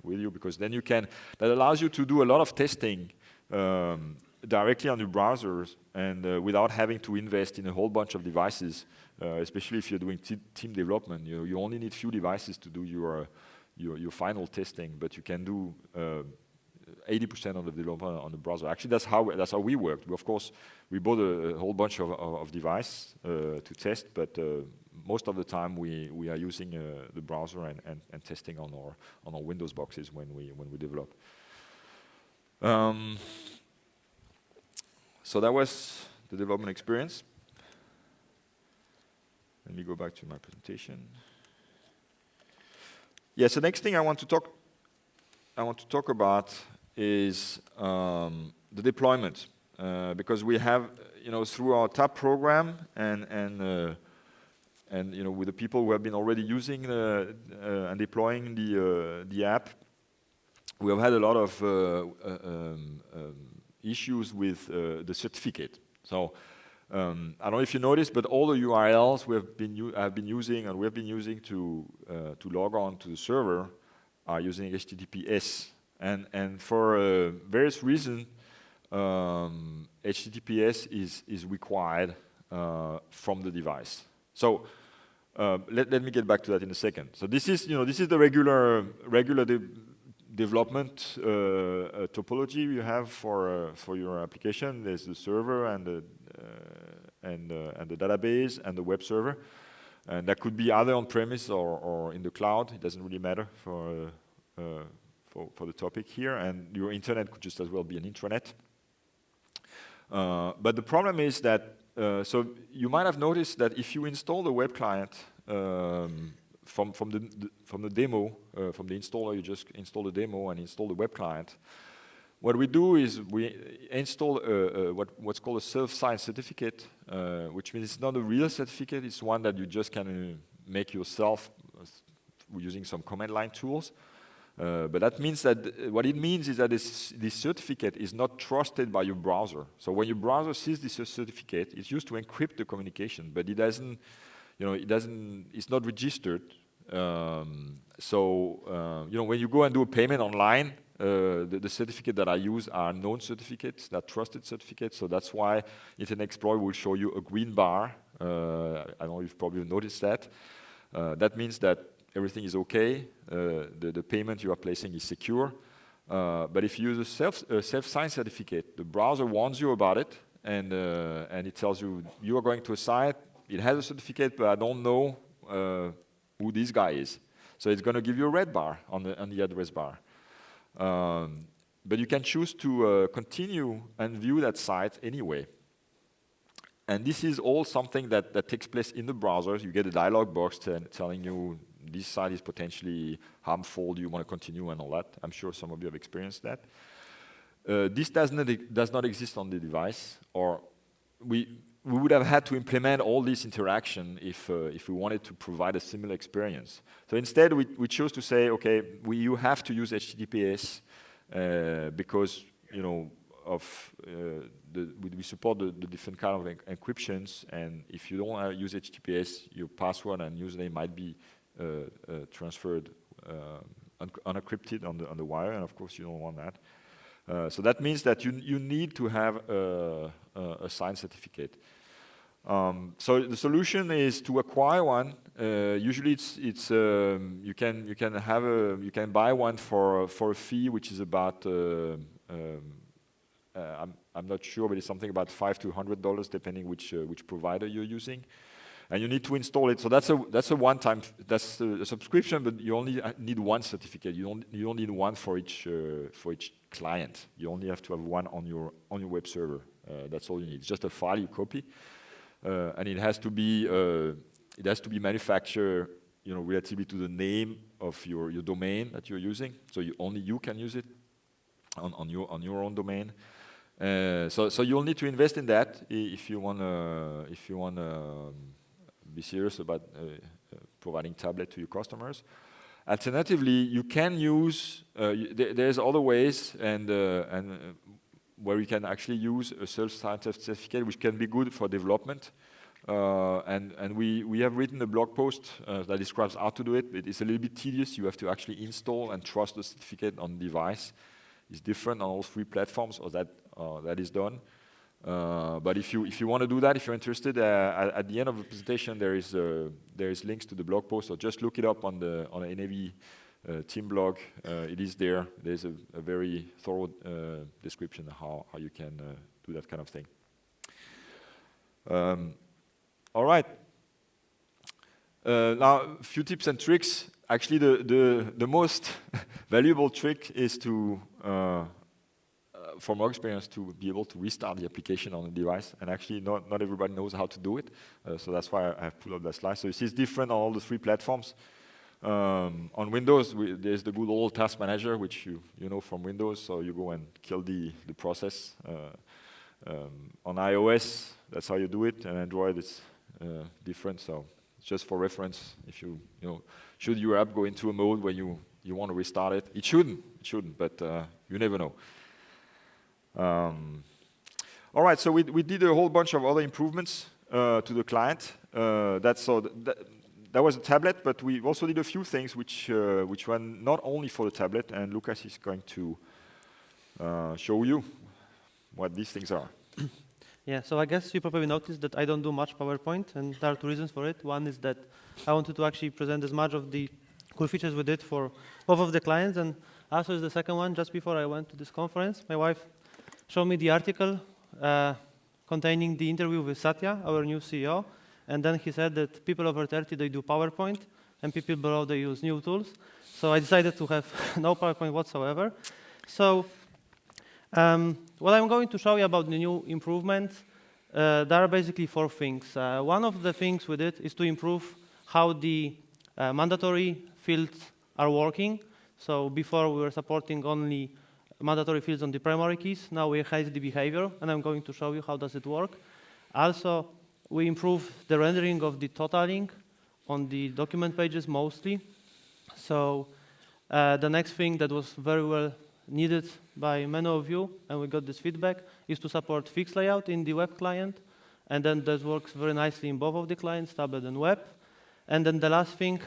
with you because then that allows you to do a lot of testing directly on your browsers and without having to invest in a whole bunch of devices, especially if you're doing team development. You only need few devices to do your final testing, but you can do 80% of the development on the browser. Actually, that's how we worked. Of course, we bought a whole bunch of devices to test, but most of the time we are using the browser and testing on our Windows boxes when we develop. So that was the development experience. Let me go back to my presentation. Yes, the next thing I want to talk about is the deployment, because we have, through our TAP program and with the people who have been already using and deploying the app, we have had a lot of issues with the certificate. So I don't know if you noticed, but all the URLs we have been using to log on to the server are using HTTPS. And for various reasons, HTTPS is required from the device. So let me get back to that in a second. So this is the regular development topology you have for your application. There's the server and the database and the web server, and that could be either on premise or in the cloud. It doesn't really matter for the topic here, and your internet could just as well be an intranet. But the problem is that, so you might have noticed that if you install the web client from the demo, from the installer, you just install the demo and install the web client. What we do is we install what's called a self-signed certificate, which means it's not a real certificate, it's one that you just can make yourself using some command line tools. But that means that what it means is that this certificate is not trusted by your browser. So when your browser sees this certificate, it's used to encrypt the communication, but it doesn't, it's not registered. When you go and do a payment online, the certificate that I use are known certificates, they're trusted certificates. So that's why Internet Explorer will show you a green bar. I don't know if you've probably noticed that. That means that everything is okay, the payment you are placing is secure. But if you use a self-signed certificate, the browser warns you about it, and it tells you, you are going to a site, it has a certificate, but I don't know who this guy is. So it's going to give you a red bar on the address bar. But you can choose to continue and view that site anyway. And this is all something that takes place in the browser. You get a dialog box telling you this site is potentially harmful, do you want to continue and all that. I'm sure some of you have experienced that. This does not exist on the device, or we would have had to implement all this interaction if we wanted to provide a similar experience. So instead, we chose to say, okay, you have to use HTTPS because we support the different kind of encryptions, and if you don't use HTTPS, your password and username might be transferred unencrypted on the wire, and of course you don't want that. So that means that you need to have a signed certificate. So the solution is to acquire one. Usually it's you can buy one for a fee which is about I'm not sure, but it's something about $500 to $100 depending which provider you're using. And you need to install it. So that's a one-time, that's a subscription, but you only need one certificate. You don't need one for each client. You only have to have one on your web server. That's all you need. It's just a file you copy, and it has to be manufactured, relatively to the name of your domain that you're using. So only you can use it on your own domain. So you'll need to invest in that if you wanna be serious about providing tablet to your customers. Alternatively, you can use there's other ways and where you can actually use a self-signed certificate, which can be good for development. And we have written a blog post that describes how to do it. It's a little bit tedious. You have to actually install and trust the certificate on the device. It's different on all three platforms, or that is done. But if you want to do that, if you're interested, at the end of the presentation there is links to the blog post, or just look it up on the NAV team blog. It is there. There's a very thorough description of how you can do that kind of thing. All right. Now a few tips and tricks. Actually, the most valuable trick is to from our experience, to be able to restart the application on the device. And actually, not everybody knows how to do it. So that's why I have pulled up that slide. So you see it's different on all the three platforms. On Windows, there's the good old task manager, which you know from Windows. So you go and kill the process. On iOS, that's how you do it. And Android is different. So it's just for reference. If should your app go into a mode where you want to restart it? It shouldn't, but you never know. All right, so we did a whole bunch of other improvements to the client. That was a tablet, but we also did a few things which were not only for the tablet, and Lukasz is going to show you what these things are. Yeah, so I guess you probably noticed that I don't do much PowerPoint, and there are two reasons for it. One is that I wanted to actually present as much of the cool features we did for both of the clients, and also is the second one. Just before I went to this conference, my wife showed me the article containing the interview with Satya, our new CEO, and then he said that people over 30, they do PowerPoint, and people below, they use new tools. So I decided to have no PowerPoint whatsoever. So what I'm going to show you about the new improvements, there are basically four things. One of the things we did is to improve how the mandatory fields are working. So before we were supporting only mandatory fields on the primary keys. Now we hide the behavior, and I'm going to show you how does it work. Also, we improve the rendering of the totaling on the document pages mostly. So the next thing that was very well needed by many of you, and we got this feedback, is to support fixed layout in the web client. And then that works very nicely in both of the clients, tablet and web. And then the last thing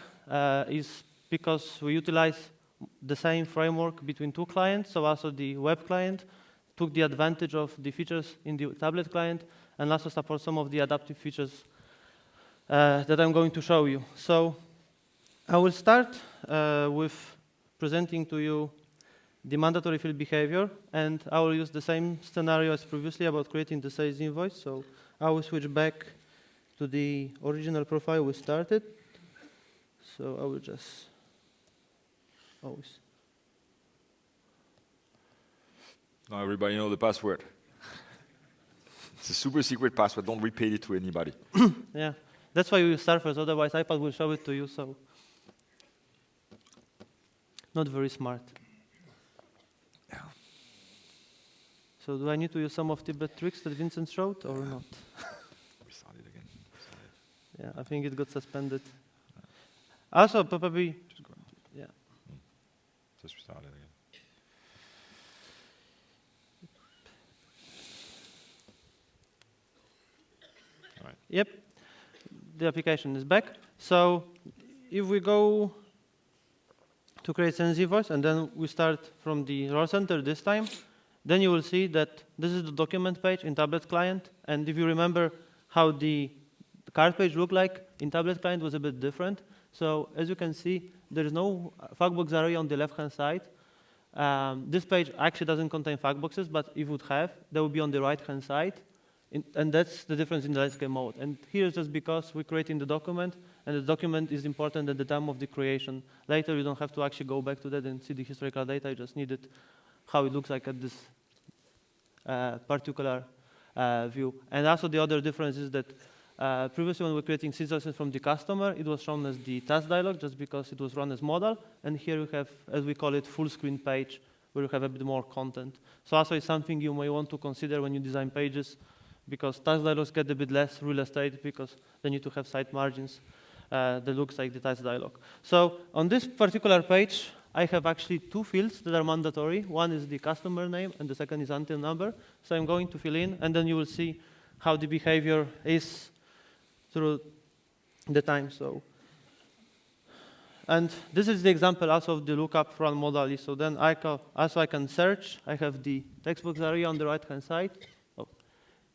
is because we utilize the same framework between two clients, so also the web client took the advantage of the features in the tablet client and also support some of the adaptive features that I'm going to show you. So I will start with presenting to you the mandatory field behavior, and I will use the same scenario as previously about creating the sales invoice. So I will switch back to the original profile we started. So I will just always. Now everybody know the password. It's a super secret password. Don't repeat it to anybody. Yeah, that's why we start first. Otherwise, iPad will show it to you. So not very smart. Yeah. So do I need to use some of the bad tricks that Vincent showed or not? We started again. Yeah, I think it got suspended. Also, probably. Just go. Yeah. Just restart it again. All right. Yep, the application is back. So if we go to create sales invoice, and then we start from the role center this time, then you will see that this is the document page in tablet client. And if you remember how the card page looked like in tablet client was a bit different. So as you can see, there is no factbox area on the left-hand side. This page actually doesn't contain factboxes, but if it would have, they would be on the right-hand side. And that's the difference in the landscape mode. And here is just because we're creating the document, and the document is important at the time of the creation. Later, you don't have to actually go back to that and see the historical data. You just need it, how it looks like at this particular view. And also the other difference is that previously when we were creating sales from the customer, it was shown as the task dialog just because it was run as modal. And here we have, as we call it, full screen page, where you have a bit more content. So also it's something you may want to consider when you design pages, because task dialogs get a bit less real estate because they need to have side margins that looks like the task dialog. So on this particular page, I have actually two fields that are mandatory. One is the customer name, and the second is until number. So I'm going to fill in, and then you will see how the behavior is through the time. So, and this is the example also of the lookup run modally. So then I can search. I have the text box area on the right-hand side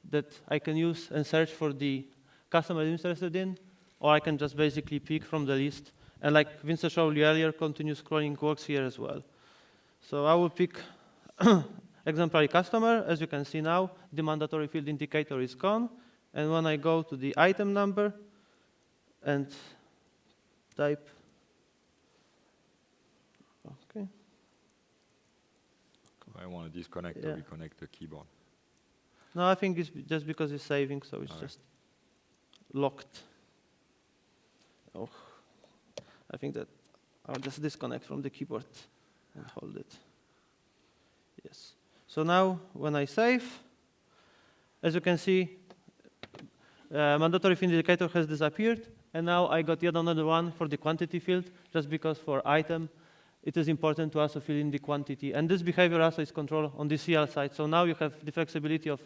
that I can use and search for the customer I'm interested in, or I can just basically pick from the list. And like Vincent showed you earlier, continuous scrolling works here as well. So I will pick exemplary customer. As you can see now, the mandatory field indicator is gone. And when I go to the item number and type, okay. I want to disconnect or reconnect the keyboard. No, I think it's just because it's saving, so it's just locked. Oh, I think that I'll just disconnect from the keyboard and hold it. Yes. So now when I save, as you can see, mandatory field indicator has disappeared, and now I got yet another one for the quantity field, just because for item, it is important to also fill in the quantity. And this behavior also is controlled on the CL side. So now you have the flexibility of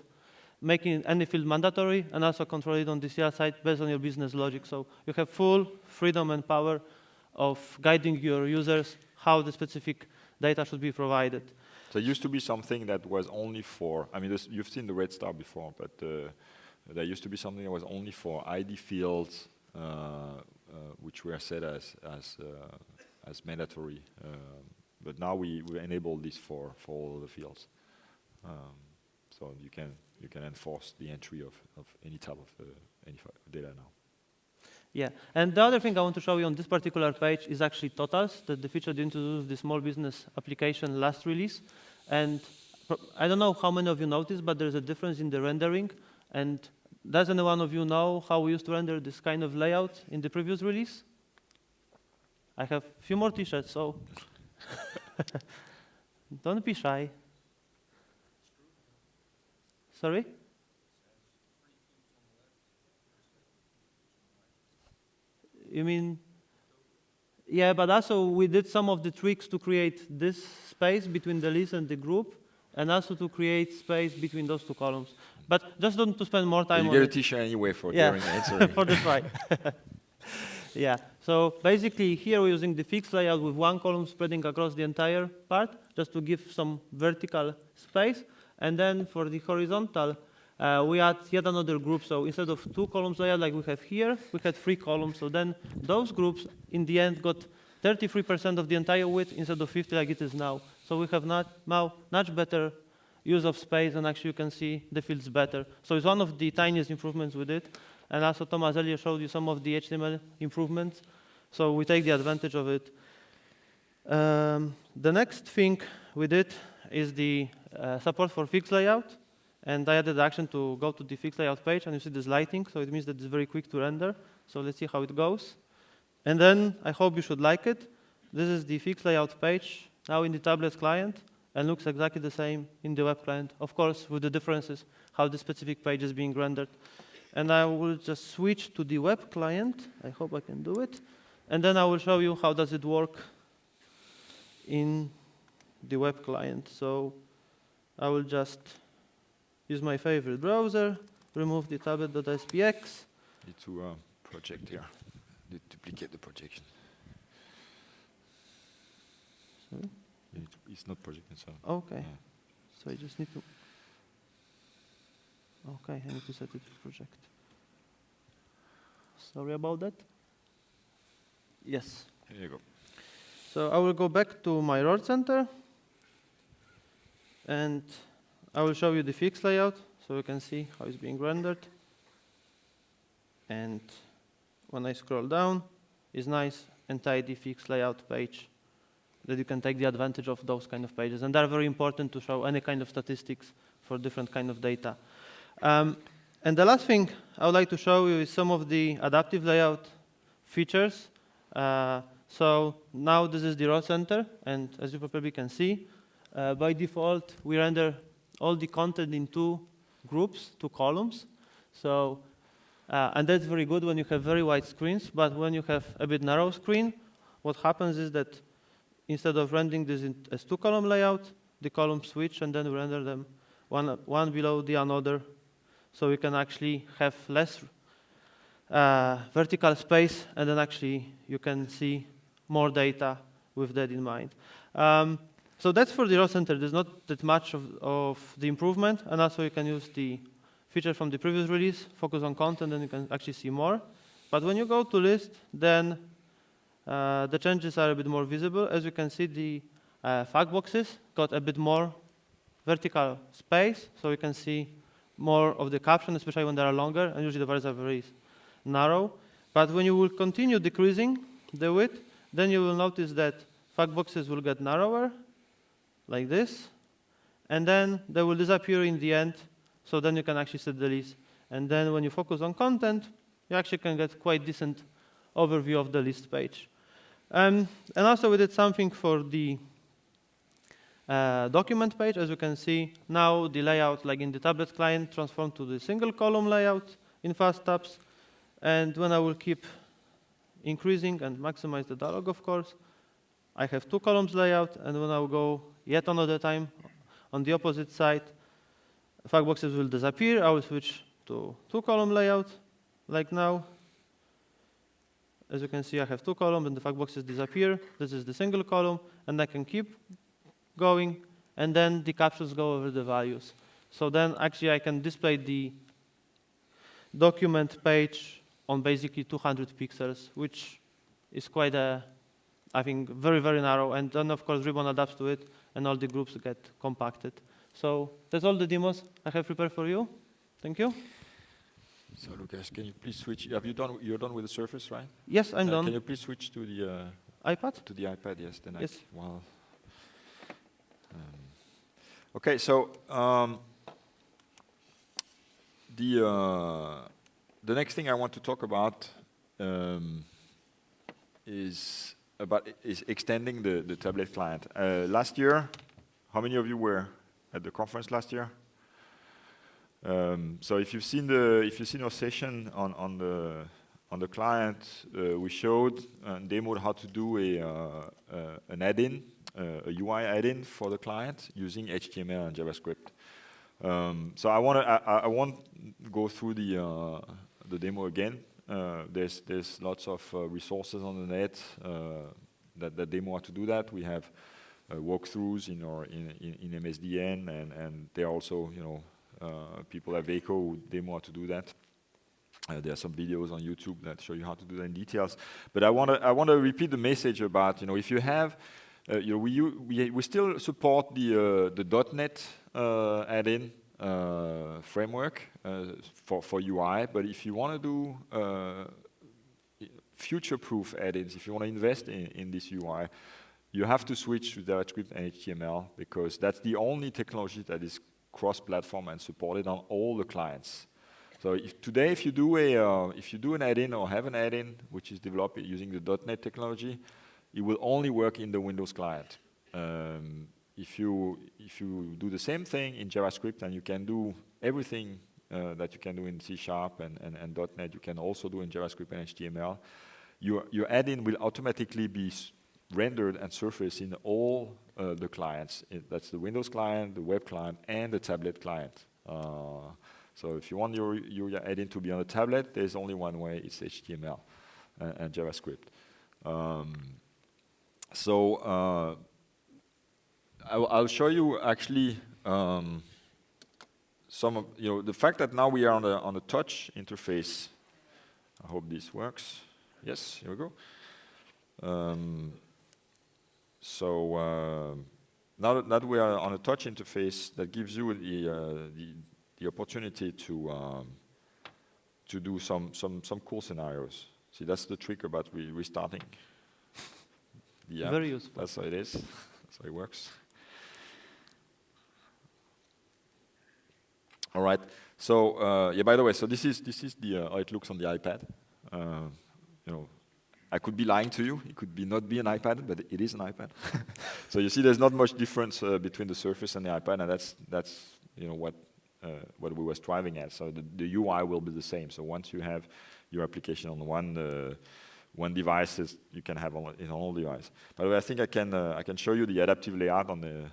making any field mandatory and also control it on the CL side based on your business logic. So you have full freedom and power of guiding your users how the specific data should be provided. So it used to be something that was only for, I mean, you've seen the red star before, but there used to be something that was only for ID fields, which were set as mandatory. But now we enable this for all the fields. So you can enforce the entry of any type of data now. Yeah, and the other thing I want to show you on this particular page is actually totals, that the feature they introduced the small business application last release. And I don't know how many of you noticed, but there's a difference in the rendering. And does any one of you know how we used to render this kind of layout in the previous release? I have a few more t-shirts, so don't be shy. Sorry? You mean? Yeah, but also we did some of the tricks to create this space between the list and the group, and also to create space between those two columns. But just don't to spend more time You on get a it. t-shirt anyway for Yeah, daring answering. for the try. Yeah, so basically here we're using the fixed layout with one column spreading across the entire part, just to give some vertical space. And then for the horizontal, we add yet another group. So instead of 2 columns layout like we have here, we had 3 columns. So then those groups in the end got 33% of the entire width instead of 50 like it is now. So we have now much better use of space, and actually you can see the fields better. So it's one of the tiniest improvements we did. And also Thomas earlier showed you some of the HTML improvements. So we take the advantage of it. The next thing we did is the support for fixed layout. And I added the action to go to the fixed layout page, and you see this lighting. So it means that it's very quick to render. So let's see how it goes. And then I hope you should like it. This is the fixed layout page now in the tablet client, and looks exactly the same in the web client. Of course, with the differences, how the specific page is being rendered. And I will just switch to the web client. I hope I can do it. And then I will show you how does it work in the web client. So I will just use my favorite browser, remove the tablet.spx. Need to project here. Need to duplicate the projection. Sorry? It's not projecting, so. Okay. Yeah. So I just need to. Okay, I need to set it to project. Sorry about that. Yes. Here you go. So I will go back to my road center, and I will show you the fixed layout so you can see how it's being rendered. And when I scroll down, it's nice and tidy fixed layout page that you can take the advantage of those kind of pages. And they're very important to show any kind of statistics for different kind of data. And the last thing I would like to show you is some of the adaptive layout features. So now this is the row center, and as you probably can see, by default, we render all the content in 2 groups, 2 columns. So, and that's very good when you have very wide screens, but when you have a bit narrow screen, what happens is that instead of rendering this as 2-column layout, the columns switch, and then we render them one below the another. So we can actually have less vertical space, and then actually you can see more data with that in mind. So that's for the row center. There's not that much of the improvement, and also you can use the feature from the previous release, focus on content, and you can actually see more. But when you go to list, then the changes are a bit more visible. As you can see, the fact boxes got a bit more vertical space, so you can see more of the caption, especially when they are longer, and usually the bars are very narrow. But when you will continue decreasing the width, then you will notice that fact boxes will get narrower, like this, and then they will disappear in the end, so then you can actually set the list. And then when you focus on content, you actually can get quite decent overview of the list page. And also we did something for the document page. As you can see, now the layout, like in the tablet client, transformed to the single column layout in fast tabs. And when I will keep increasing and maximize the dialog, of course, I have 2 columns layout, and when I will go yet another time on the opposite side, fact boxes will disappear. I will switch to 2-column layout, like now. As you can see, I have 2 columns, and the fact boxes disappear. This is the single column, and I can keep going, and then the captions go over the values. So then actually I can display the document page on basically 200 pixels, which is quite a, I think, very, very narrow. And then, of course, Ribbon adapts to it, and all the groups get compacted. So that's all the demos I have prepared for you. Thank you. So Lukasz, can you please switch? You're done with the Surface, right? Yes, I'm done. Can you please switch to the iPad? To the iPad, yes. Then yes. Okay, so the next thing I want to talk about is is extending the tablet client. Last year, how many of you were at the conference last year? So if you've seen our session on the client, we showed and demoed how to do an add-in, a UI add-in for the client using HTML and JavaScript. So I won't go through the demo again. There's lots of resources on the net that demo how to do that. We have walkthroughs in MSDN, and there are also people at Veco who demo how to do that. There are some videos on YouTube that show you how to do that in details. But I want to repeat the message about if you have we still support the .NET add-in framework for UI, but if you want to do future-proof add-ins, if you want to invest in this UI, you have to switch to JavaScript and HTML, because that's the only technology that is cross-platform and supported on all the clients. So if you do an add-in or have an add-in which is developed using the .NET technology, it will only work in the Windows client. If you do the same thing in JavaScript, and you can do everything that you can do in C# and .NET, you can also do in JavaScript and HTML. Your add-in will automatically be rendered and surfaced in all the clients. That's the Windows client, the web client, and the tablet client. So if you want your add-in to be on the tablet, there's only one way: it's HTML and JavaScript. So I'll show you actually some of the fact that now we are on the touch interface. I hope this works. Yes, here we go. So now that we are on a touch interface, that gives you the opportunity to do some cool scenarios. See, that's the trick about restarting the app. Very useful. That's how it is. That's how it works. All right. So by the way, so this is how it looks on the iPad. I could be lying to you. It could not be an iPad, but it is an iPad. So you see, there's not much difference between the Surface and the iPad, and that's what we were striving at. So the UI will be the same. So once you have your application on one device, you can have it on all devices. By the way, I think I can show you the adaptive layout on the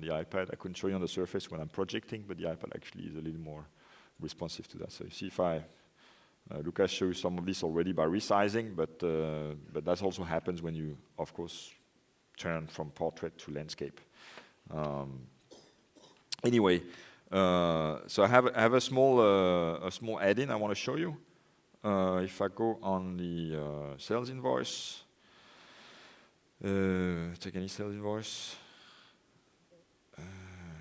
iPad. I couldn't show you on the Surface when I'm projecting, but the iPad actually is a little more responsive to that. So you see, if Lukasz showed you some of this already by resizing, but that also happens when you, of course, turn from portrait to landscape. Anyway, so I have a small add-in I want to show you. If I go on the sales invoice, take any sales invoice.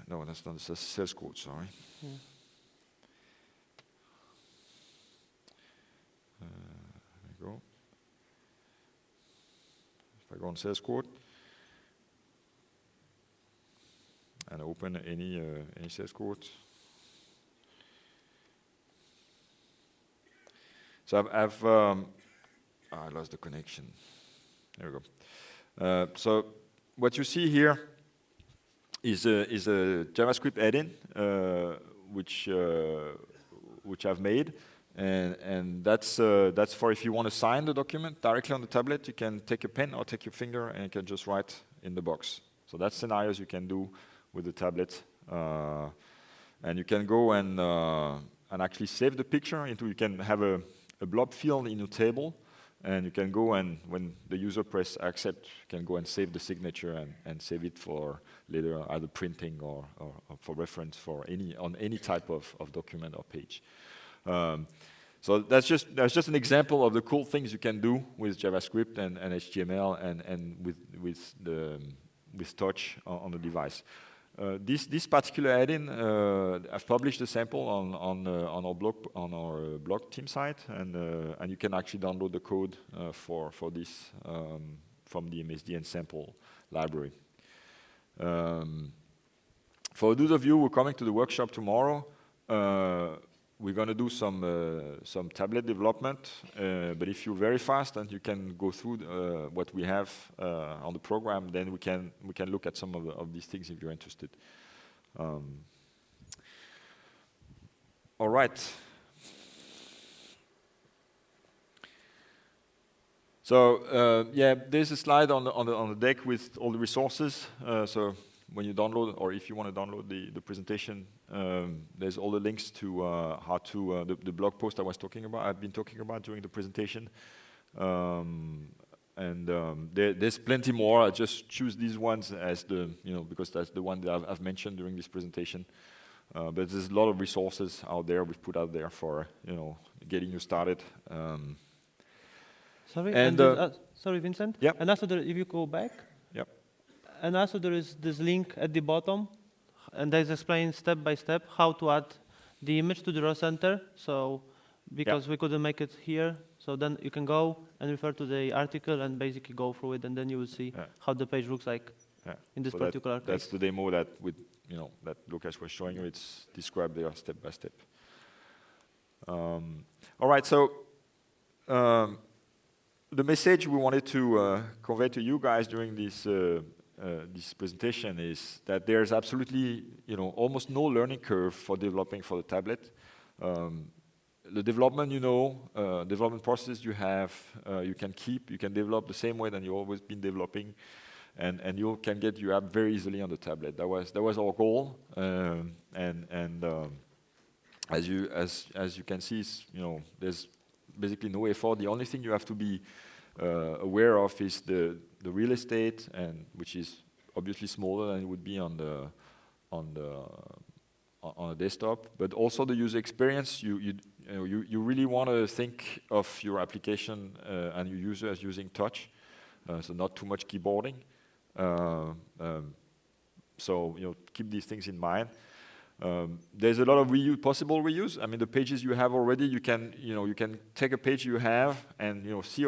No, that's not the sales quote, sorry. Yeah. There we go. If I go on sales quote and open any sales quote. So I lost the connection. There we go. So what you see here is a JavaScript add-in which I've made, and that's for if you want to sign the document directly on the tablet. You can take a pen or take your finger and you can just write in the box. So that's scenarios you can do with the tablet, and you can go and actually save the picture into. You can have a blob field in your table, and you can go and when the user press accept, you can go and save the signature and save it for later, either printing or for reference on any type of document or page. So that's just an example of the cool things you can do with JavaScript and HTML and with touch on the device. This particular add-in, I've published a sample on our blog team site, and you can actually download the code for this from the MSDN sample library. For those of you who are coming to the workshop tomorrow, we're going to do some tablet development, but if you're very fast and you can go through what we have on the program, then we can look at some of these things if you're interested. All right. So yeah, there's a slide on the deck with all the resources. So when you download, or if you want to download the presentation, there's all the links to how to the blog post I was talking about. I've been talking about during the presentation, there's plenty more. I just choose these ones as the because that's the one that I've mentioned during this presentation. But there's a lot of resources out there we've put out there for getting you started. Sorry, sorry, Vincent. Yeah. And also, if you go back. Yep. And also, there is this link at the bottom, and that explains step by step how to add the image to the raw center. So, because we couldn't make it here, so then you can go and refer to the article and basically go through it, and then you will see how the page looks like in this particular case. That's the demo that that Lukasz was showing you. It's described there step by step. All right, so. The message we wanted to convey to you guys during this presentation is that there's absolutely, almost no learning curve for developing for the tablet. The development, development process you have, you can develop the same way that you've always been developing, and you can get your app very easily on the tablet. That was our goal, as you can see, there's basically no effort. The only thing you have to be aware of is the real estate, and which is obviously smaller than it would be on a desktop, but also the user experience. You really want to think of your application and your user as using touch, so not too much keyboarding. So keep these things in mind. There's a lot of possible reuse. I mean, the pages you have already, you can take a page you have and see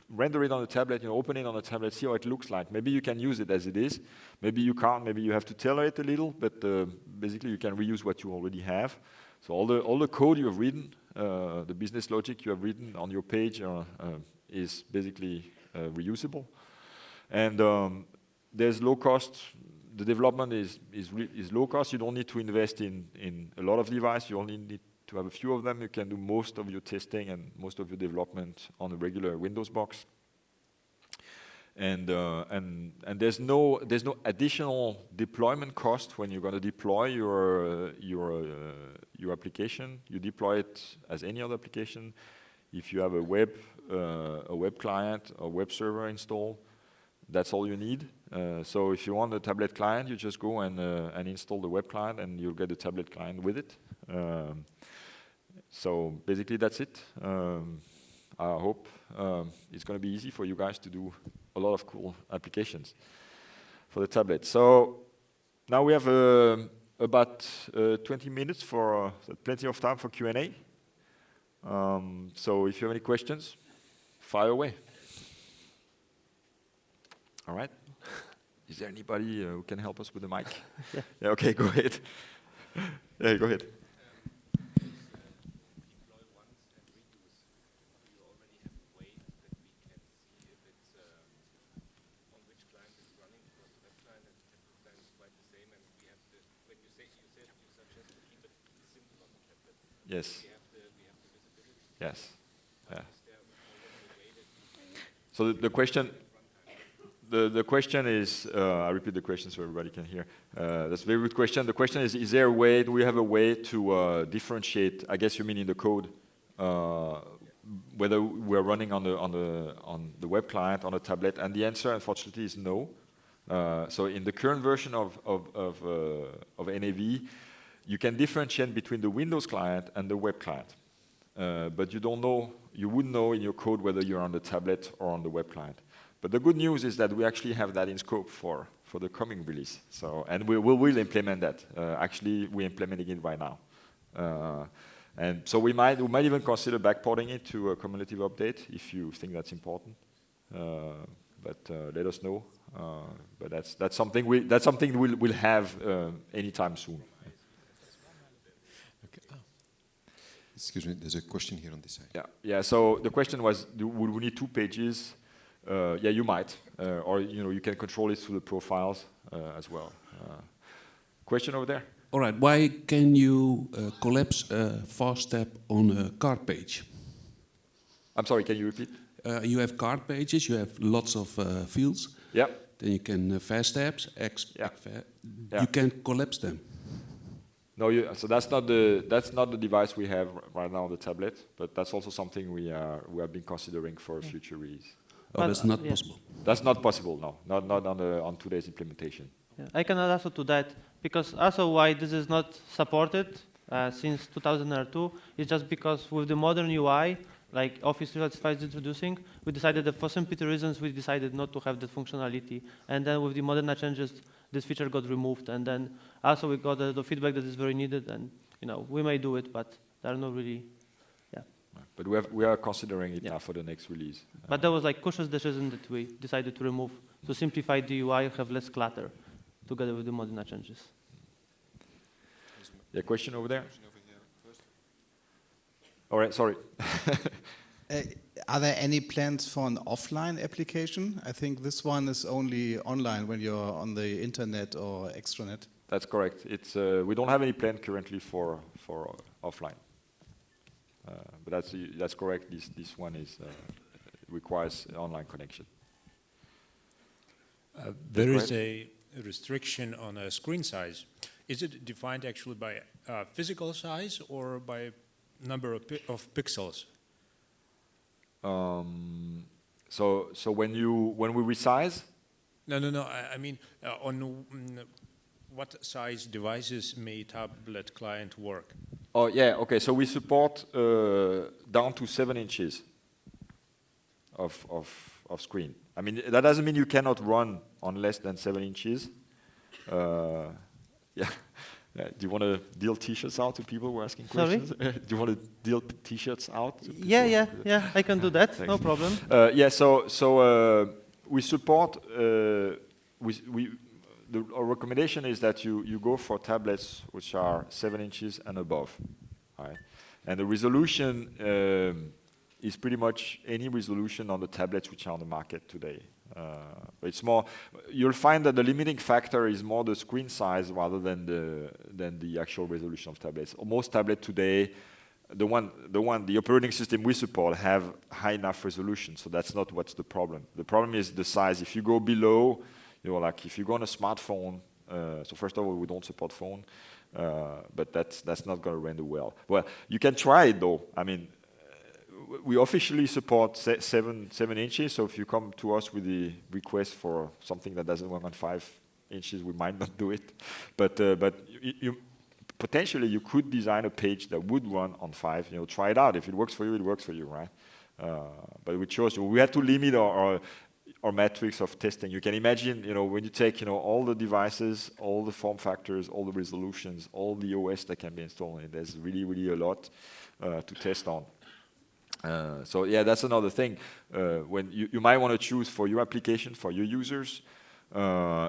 render it on the tablet, open it on the tablet, see how it looks like. Maybe you can use it as it is. Maybe you can't. Maybe you have to tailor it a little. But basically, you can reuse what you already have. So all the code you have written, the business logic you have written on your page is basically reusable. And there's low cost. The development is low cost. You don't need to invest in a lot of devices. You only need to have a few of them. You can do most of your testing and most of your development on a regular Windows box. And there's no additional deployment cost when you're going to deploy your application. You deploy it as any other application. If you have a web client or web server installed, that's all you need. So if you want a tablet client, you just go and install the web client, and you'll get the tablet client with it. So basically, that's it. I hope it's going to be easy for you guys to do a lot of cool applications for the tablet. So now we have about 20 minutes for plenty of time for Q&A. So if you have any questions, fire away. All right. Is there anybody who can help us with the mic? Yeah. Okay, go ahead. Yeah, go ahead. Deploy once and reuse. Do you already have a way that we can see if it's on which client it's running? Because the web client and the tablet client is quite the same, and we have to. When you suggest to keep it simple on the tablet. Yes. We have the visibility. Yes. Yeah. Is there already a way that we can? So the question. The question is, I repeat the question so everybody can hear. That's a very good question. The question is there a way, do we have a way to differentiate, I guess you mean in the code, whether we're running on the web client, on a tablet? And the answer, unfortunately, is no. So in the current version of NAV, you can differentiate between the Windows client and the web client. But you wouldn't know in your code whether you're on the tablet or on the web client. But the good news is that we actually have that in scope for the coming release. So, and we will implement that. Actually, we're implementing it right now. And so we might even consider backporting it to a cumulative update if you think that's important. But let us know. But that's something we'll have anytime soon. Excuse me, there's a question here on this side. Yeah. So the question was, would we need 2 pages? Yeah, you might, or you can control it through the profiles as well. Question over there. All right, why can you collapse a fast tab on a card page? I'm sorry, can you repeat? You have card pages, you have lots of fields. Yeah. Then you can fast tabs, Yeah. you can collapse them. No, so that's not the device we have right now on the tablet, but that's also something we have been considering for a future release. Oh, that's not possible. That's not possible, no. Not on today's implementation. Yeah. I can add also to that, because also why this is not supported since 2002 is just because with the modern UI, like Office 365 is introducing, we decided that for simplicity reasons, we decided not to have that functionality. And then with the modern changes, this feature got removed. And then also we got the feedback that is very needed, and we may do it, but there are not really, yeah. But we are considering it now for the next release. But that was like cautious decision that we decided to remove to simplify the UI, have less clutter, together with the modern changes. Yeah, question over there. All right, sorry. Are there any plans for an offline application? I think this one is only online when you're on the internet or extranet. That's correct. It's we don't have any plan currently for offline. But that's correct. This one requires an online connection. There is a restriction on a screen size. Is it defined actually by physical size or by number of pixels? So when we resize? No. I mean, on what size devices may tablet client work? Oh yeah. Okay. So we support down to 7 inches of screen. I mean, that doesn't mean you cannot run on less than 7 inches. Yeah. Do you want to deal T-shirts out to people who are asking questions? Sorry? Do you want to deal T-shirts out? To Yeah, I can do that, no problem. Yeah, so we support, our recommendation is that you go for tablets which are 7 inches and above, right? And the resolution is pretty much any resolution on the tablets which are on the market today. It's more, you'll find that the limiting factor is more the screen size rather than the actual resolution of tablets. Most tablets today, the operating system we support have high enough resolution, so that's not what's the problem. The problem is the size. If you go below, like if you go on a smartphone, so first of all, we don't support phone, but that's not going to render well. Well, you can try it though. I mean, we officially support 7 inches, so if you come to us with the request for something that doesn't work on 5 inches, we might not do it. But potentially you could design a page that would run on 5. Try it out. If it works for you, it works for you, right? But we had to limit our metrics of testing. You can imagine, when you take, all the devices, all the form factors, all the resolutions, all the OS that can be installed, and there's really, really a lot to test on. So yeah, that's another thing. When you might want to choose for your application, for your users,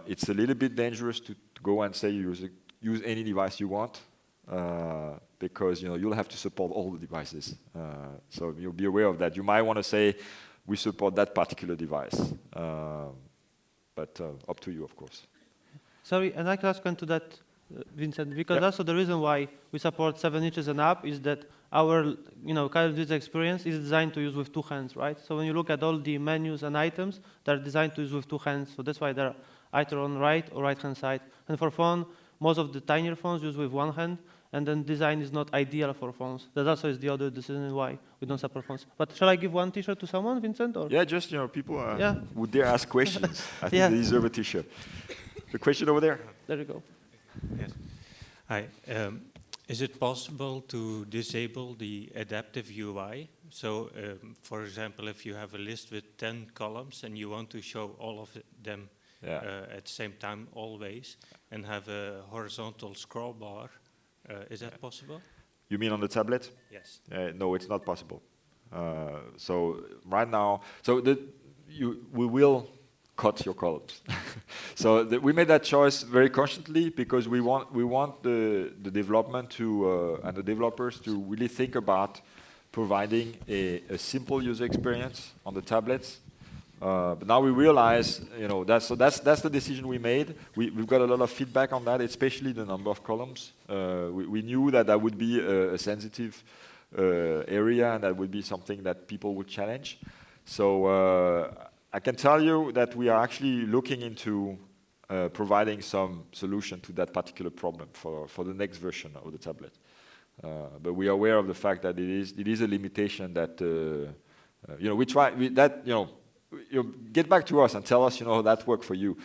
it's a little bit dangerous to go and say use any device you want, because you'll have to support all the devices. So you'll be aware of that. You might want to say we support that particular device, but up to you, of course. Sorry, and I can ask into that, Vincent, because also the reason why we support 7 inches and up is that our current user experience is designed to use with 2 hands, right? So when you look at all the menus and items, they're designed to use with 2 hands. So that's why they're either on right or right-hand side. And for phone, most of the tinier phones use with 1 hand, and then design is not ideal for phones. That also is the other decision why we don't support phones. But shall I give 1 T-shirt to someone, Vincent? Or? Yeah, just people who dare ask questions. I think they deserve a T-shirt. The question over there. There you go. Yes. Hi. Is it possible to disable the adaptive UI? So, for example, if you have a list with 10 columns and you want to show all of them at the same time always, and have a horizontal scroll bar, is that possible? You mean on the tablet? Yes. No, it's not possible. So right now, we will cut your columns. So we made that choice very consciously because we want the development to and the developers to really think about providing a simple user experience on the tablets. But now we realize, that's the decision we made. We've got a lot of feedback on that, especially the number of columns. We knew that would be a sensitive area, and that would be something that people would challenge. So I can tell you that we are actually looking into providing some solution to that particular problem for the next version of the tablet. But we are aware of the fact that it is a limitation that we try that get back to us and tell us how that worked for you.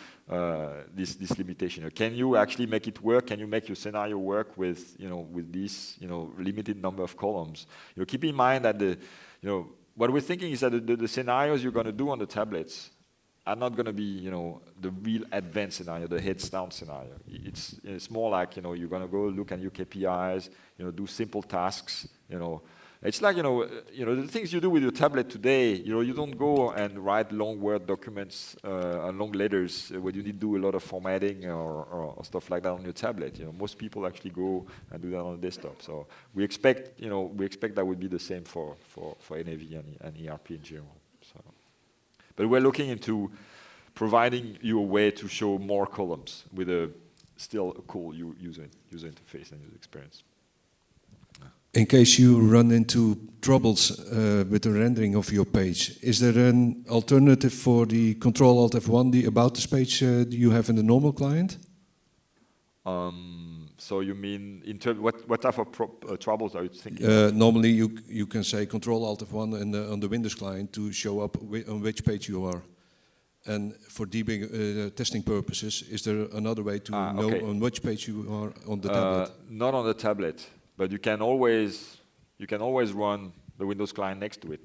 This limitation. Can you actually make it work? Can you make your scenario work with this limited number of columns? Keep in mind that what we're thinking is that the scenarios you're going to do on the tablets are not going to be, the real advanced scenario, the heads down scenario. It's more like, you're going to go look at your KPIs, do simple tasks, It's like, the things you do with your tablet today, you don't go and write long Word documents and long letters where you need to do a lot of formatting or stuff like that on your tablet. Most people actually go and do that on the desktop. So we expect that would be the same for NAV and ERP in general. So, but we're looking into providing you a way to show more columns with still a cool user interface and user experience. In case you run into troubles with the rendering of your page, is there an alternative for the Control-Alt-F1, the About This page you have in the normal client? So you mean what type of troubles are you thinking? Normally you can say Control-Alt-F1 on the Windows client to show up on which page you are. And for debugging testing purposes, is there another way to know on which page you are on the tablet? Not on the tablet. But you can always run the Windows client next to it,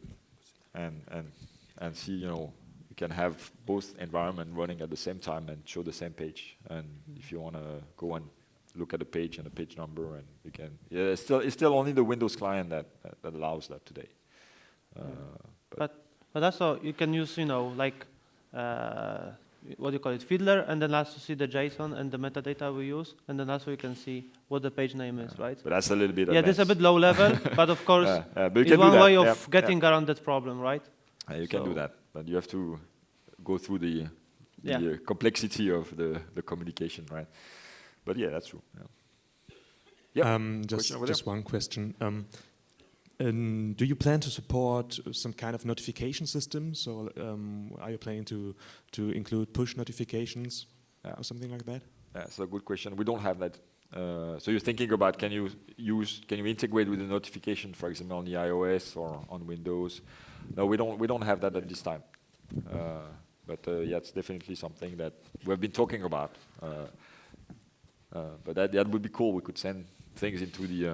and see you can have both environment running at the same time and show the same page. And if you want to go and look at the page and the page number, and you can it's still only the Windows client that allows that today. But also you can use like what do you call it, Fiddler, and then also see the JSON and the metadata we use, and then also you can see what the page name is, right? But that's a little bit this is a bit low level, but of course it's one way of getting around that problem, right? You can do that, but you have to go through the complexity of the communication, right? But yeah, that's true. Just one question. Do you plan to support some kind of notification system? So are you planning to include push notifications or something like that? That's a good question. We don't have that. So you're thinking about can you integrate with the notification, for example, on the iOS or on Windows? No, we don't have that at this time. But it's definitely something that we've been talking about. But that would be cool. We could send things into the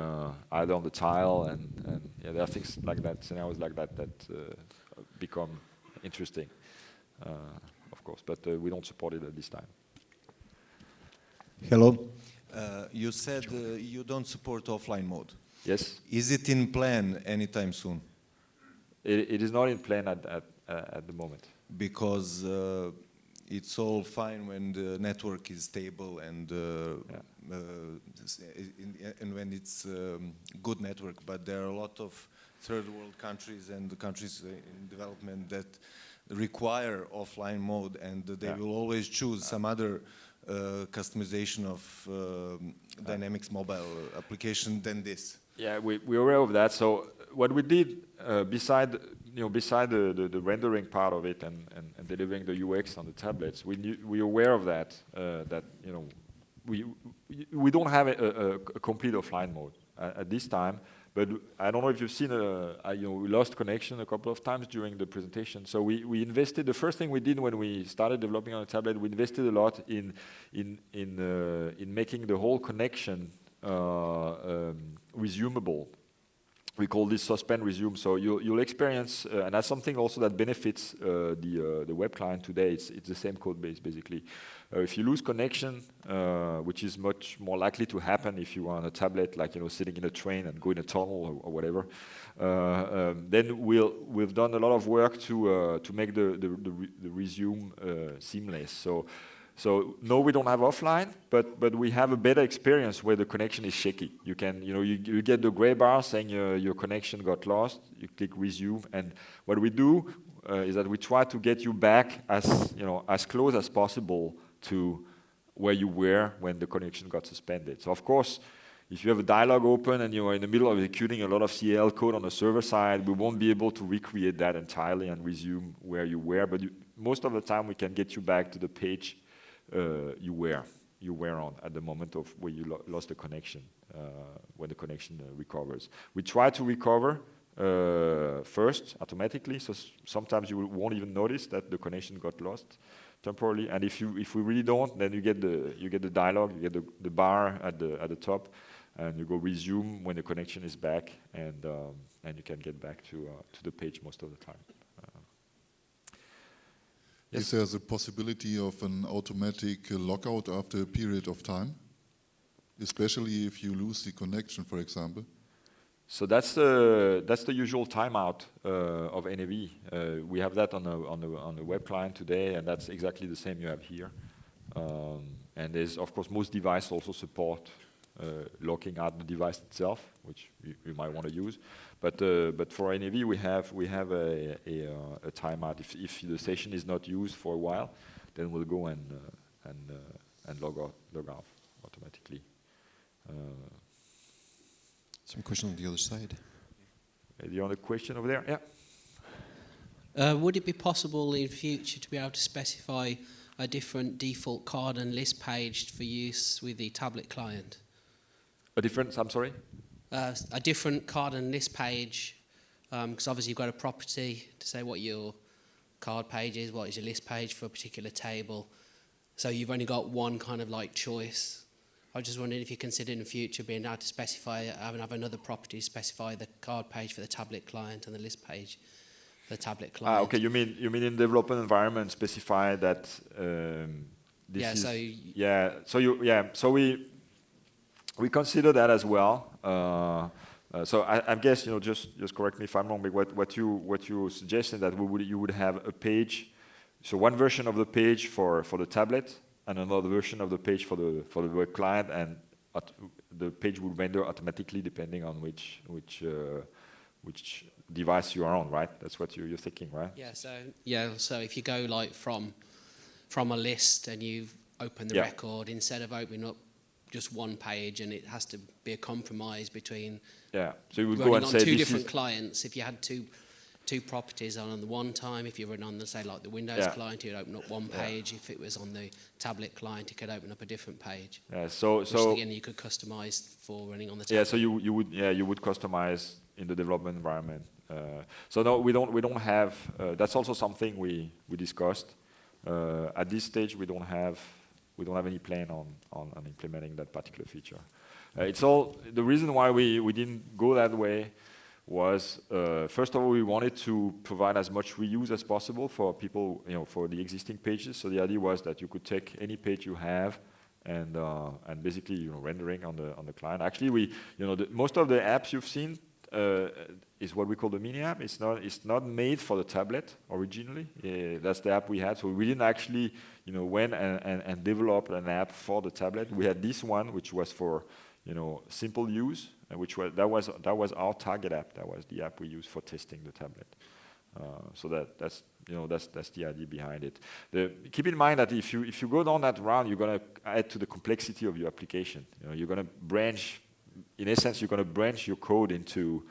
either on the tile and there are things like that, scenarios like that become interesting, of course. But we don't support it at this time. Hello. You said you don't support offline mode. Yes. Is it in plan anytime soon? It is not in plan at the moment. Because it's all fine when the network is stable and when it's good network, but there are a lot of third world countries and the countries in development that require offline mode, and they will always choose some other customization of Dynamics mobile application than this. Yeah, we're aware of that. So what we did beside the rendering part of it and delivering the UX on the tablets, we're aware of that. We don't have a complete offline mode at this time. But I don't know if you've seen, we lost connection a couple of times during the presentation. So we invested. The first thing we did when we started developing on a tablet, we invested a lot in making the whole connection resumable. we call this suspend resume. So you'll experience, and that's something also that benefits the web client today. It's the same code base basically. If you lose connection, which is much more likely to happen if you are on a tablet, like sitting in a train and go in a tunnel or whatever, then we've done a lot of work to make the resume seamless. So no, we don't have offline, but we have a better experience where the connection is shaky. You can, you get the gray bar saying your connection got lost. You click resume, and what we do is that we try to get you back as close as possible to where you were when the connection got suspended. So of course, if you have a dialog open and you're in the middle of executing a lot of CL code on the server side, we won't be able to recreate that entirely and resume where you were. But most of the time, we can get you back to the page you were on at the moment of where you lost the connection, when the connection recovers. We try to recover first automatically, so sometimes you won't even notice that the connection got lost temporarily. And if we really don't, then you get the dialog, you get the bar at the top, and you go resume when the connection is back, and you can get back to the page most of the time. Yes. Is there the possibility of an automatic lockout after a period of time, especially if you lose the connection, for example? So that's the usual timeout of NAV. We have that on the web client today, and that's exactly the same you have here. And there's, of course, most devices also support locking out the device itself, which you might want to use. But for NAV, we have a timeout. If the session is not used for a while, then we'll go and log off automatically. Some question on the other side. The other question over there, yeah. Would it be possible in future to be able to specify a different default card and list page for use with the tablet client? A different, I'm sorry? A different card and list page, because obviously you've got a property to say what your card page is, what is your list page for a particular table. So you've only got one kind of like choice. I was just wondering if you consider in the future being able to specify, have another property specify the card page for the tablet client and the list page for the tablet client. Okay, you mean in development environment specify that this yeah, is... So So we consider that as well. So I guess, just correct me if I'm wrong, but what you suggested that you would have a page, so one version of the page for the tablet and another version of the page for the web client, and the page would render automatically depending on which device you are on, right? That's what you're thinking, right? Yeah. So if you go like from a list and you open the record, instead of opening up just one page, and it has to be a compromise between so you would go and on say two different clients. If you had two properties on the one time, if you were on the, say, like the Windows client, you'd open up one page. If it was on the tablet client, you could open up a different page. So again, you could customize for running on the tablet. So you would customize in the development environment. So no, we don't have. That's also something we discussed. At this stage, we don't have any plan on implementing that particular feature. It's all the reason why we didn't go that way was first of all, we wanted to provide as much reuse as possible for people, for the existing pages. So the idea was that you could take any page you have and basically rendering on the client. Actually, most of the apps you've seen is what we call the mini app. It's not made for the tablet originally. That's the app we had. So we didn't actually went and develop an app for the tablet. We had this one which was for simple use, that was our target app. That was the app we used for testing the tablet. So that's the idea behind it. Keep in mind that if you go down that route, you're going to add to the complexity of your application. You're going to branch. In essence, you're going to branch your code into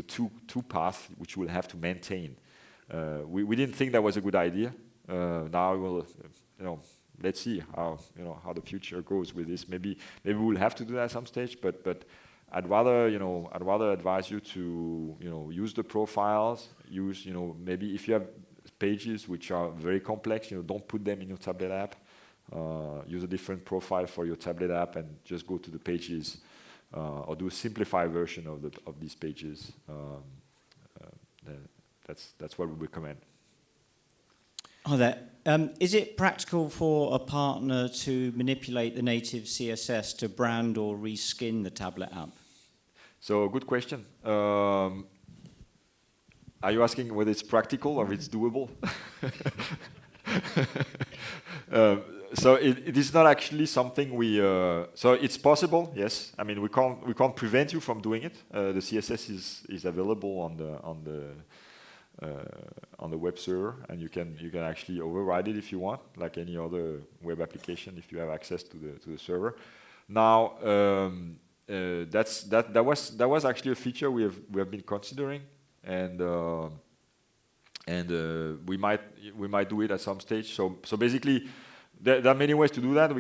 two paths, which you will have to maintain. We didn't think that was a good idea. Now we'll, let's see how the future goes with this. Maybe we'll have to do that at some stage. But I'd rather advise you to use the profiles. Use maybe if you have pages which are very complex, don't put them in your tablet app. Use a different profile for your tablet app and just go to the pages or do a simplified version of these pages. That's what we recommend. Hi there. Is it practical for a partner to manipulate the native CSS to brand or reskin the tablet app? So, good question. Are you asking whether it's practical or if it's doable? So it is not actually something we. So it's possible, yes. I mean, we can't prevent you from doing it. The CSS is available on the web server, and you can actually override it if you want, like any other web application, if you have access to the server. Now, that was actually a feature we have been considering, and we might do it at some stage. So basically, there are many ways to do that.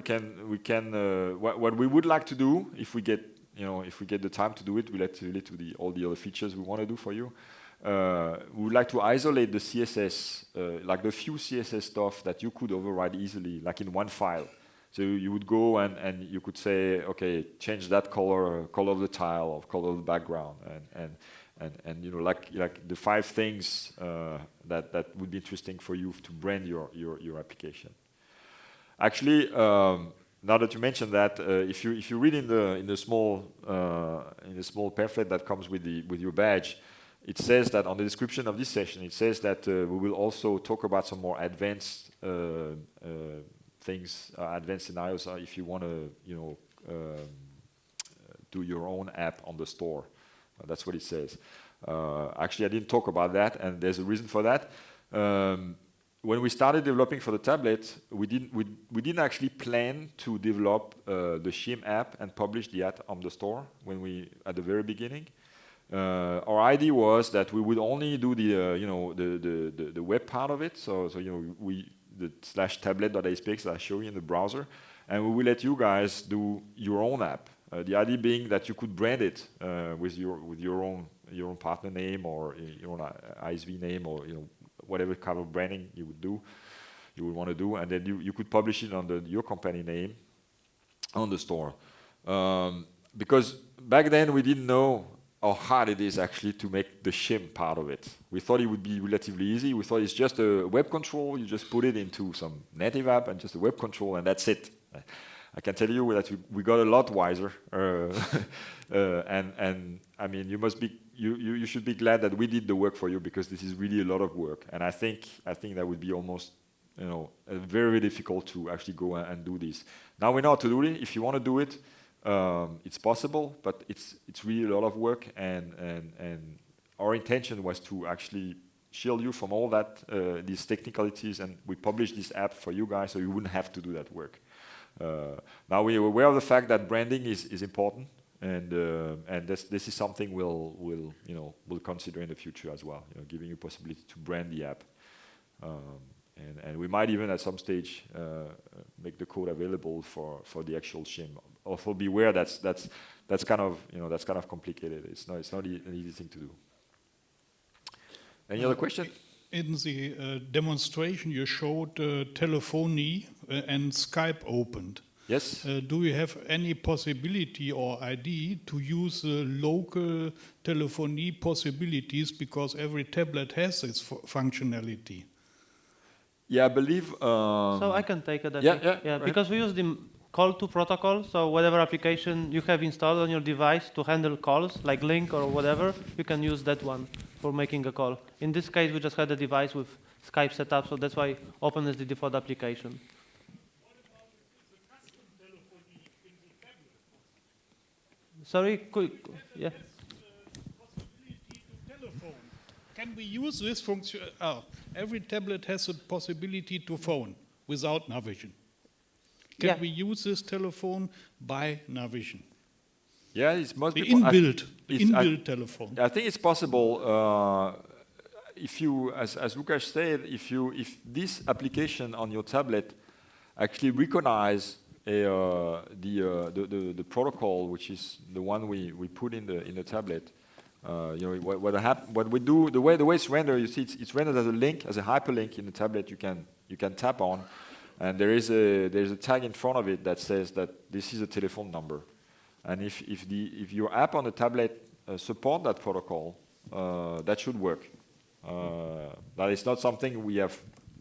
What we would like to do, if we get the time to do it, relate to all the other features we want to do for you. We would like to isolate the CSS, like the few CSS stuff that you could override easily, like in one file. So you would go and you could say, okay, change that color of the tile, or color of the background, and like the 5 things that would be interesting for you to brand your application. Actually, now that you mentioned that, if you read in the small pamphlet that comes with your badge, it says that on the description of this session, it says that we will also talk about some more advanced things, advanced scenarios, if you want to, do your own app on the store. That's what it says. Actually, I didn't talk about that, and there's a reason for that. When we started developing for the tablet, we didn't actually plan to develop the Shim app and publish the app on the store at the very beginning. Our idea was that we would only do the web part of it, so the /tablet.aspx that I show you in the browser, and we will let you guys do your own app. The idea being that you could brand it with your own partner name, or your own ISV name, or whatever kind of branding you would want to do, and then you could publish it under your company name on the store. Because back then we didn't know how hard it is actually to make the shim part of it. We thought it would be relatively easy. We thought it's just a web control. You just put it into some native app and just a web control, and that's it. I can tell you that we got a lot wiser, and I mean, you should be glad that we did the work for you, because this is really a lot of work, and I think that would be almost very difficult to actually go and do this. Now we know how to do it. If you want to do it, it's possible, but it's really a lot of work, and our intention was to actually shield you from all that these technicalities, and we published this app for you guys so you wouldn't have to do that work. Now we are aware of the fact that branding is important, and this is something we'll consider in the future as well. Giving you possibility to brand the app, and we might even at some stage make the code available for the actual shim. Also, beware that's kind of complicated. It's not an easy thing to do. Any other question? In the demonstration, you showed telephony and Skype opened. Yes. Do you have any possibility or idea to use the local telephony possibilities, because every tablet has its functionality? Yeah, I believe. So I can take it. Yeah. Because we use the call to protocol. So whatever application you have installed on your device to handle calls, like Link or whatever, you can use that one for making a call. In this case, we just had a device with Skype set up, so that's why Open is the default application. Sorry, quick, yeah. Can we use this function? Every tablet has a possibility to phone without Navision. Can we use this telephone by Navision? Yeah, it's most the inbuilt telephone. I think it's possible. If you, as Lukasz said, if this application on your tablet actually recognize the protocol, which is the one we put in the tablet. What we do, the way it's rendered, you see, it's rendered as a link, as a hyperlink in the tablet. You can tap on, and there's a tag in front of it that says that this is a telephone number. And if your app on the tablet support that protocol, that should work. That is not something we have.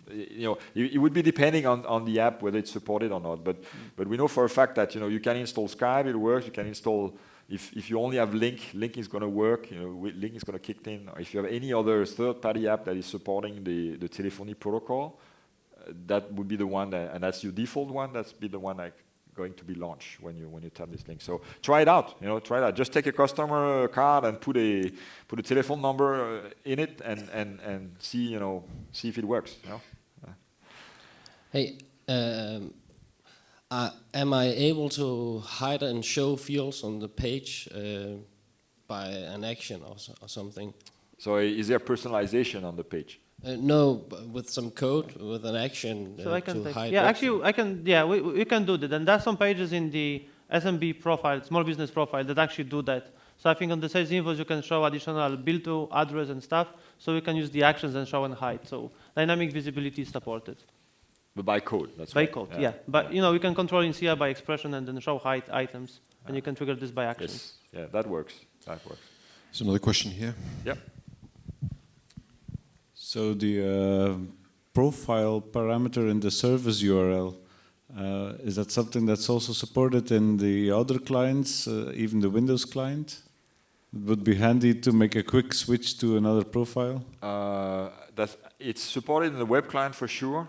It would be depending on the app whether it's supported or not. But we know for a fact that you can install Skype, it works. You can install if you only have Link is going to work. Link is going to kick in. Or if you have any other third-party app that is supporting the telephony protocol, that would be the one and that's your default one. That's be the one going to be launched when you tap this link. So try it out. Try it out. Just take a customer card and put a telephone number in it and see if it works. Hey, am I able to hide and show fields on the page by an action or something? So is there personalization on the page? No, with some code, with an action so I can to hide. Yeah, actually, I can. Yeah, we can do that. And there's some pages in the SMB profile, small business profile, that actually do that. So I think on the sales invoice you can show additional bill to address and stuff. So we can use the actions and show and hide. So dynamic visibility is supported. But by code, that's by right. code. Yeah. But we can control in CI by expression and then show hide items, and you can trigger this by actions. Yes. Yeah, that works. That works. There's another question here. Yep. So the profile parameter in the service URL, is that something that's also supported in the other clients, even the Windows client? It would be handy to make a quick switch to another profile. It's supported in the web client for sure.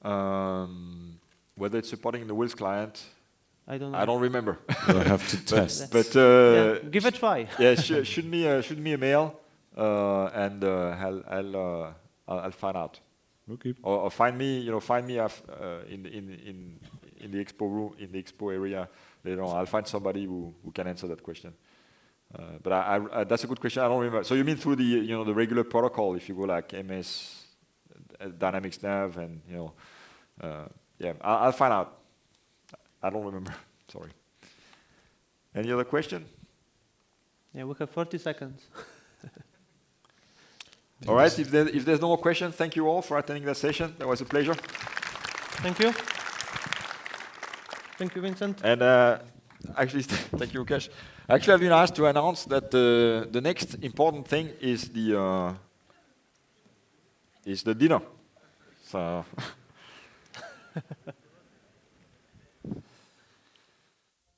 Whether it's supporting in the Windows client, I don't know. I don't remember. You'll have to test. But yeah, give it a try. Yeah, shoot me a mail. And I'll find out. Okay. Or find me in the expo room, in the expo area later on. I'll find somebody who can answer that question. But I that's a good question. I don't remember. So you mean through the the regular protocol? If you go like MS Dynamics Nav and yeah, I'll find out. I don't remember. Sorry. Any other question? Yeah, we have 40 seconds. All right, if there's no more questions, thank you all for attending that session. That was a pleasure. Thank you. Thank you, Vincent. And actually, thank you, Lukasz. Actually, I've been asked to announce that the next important thing is the dinner. So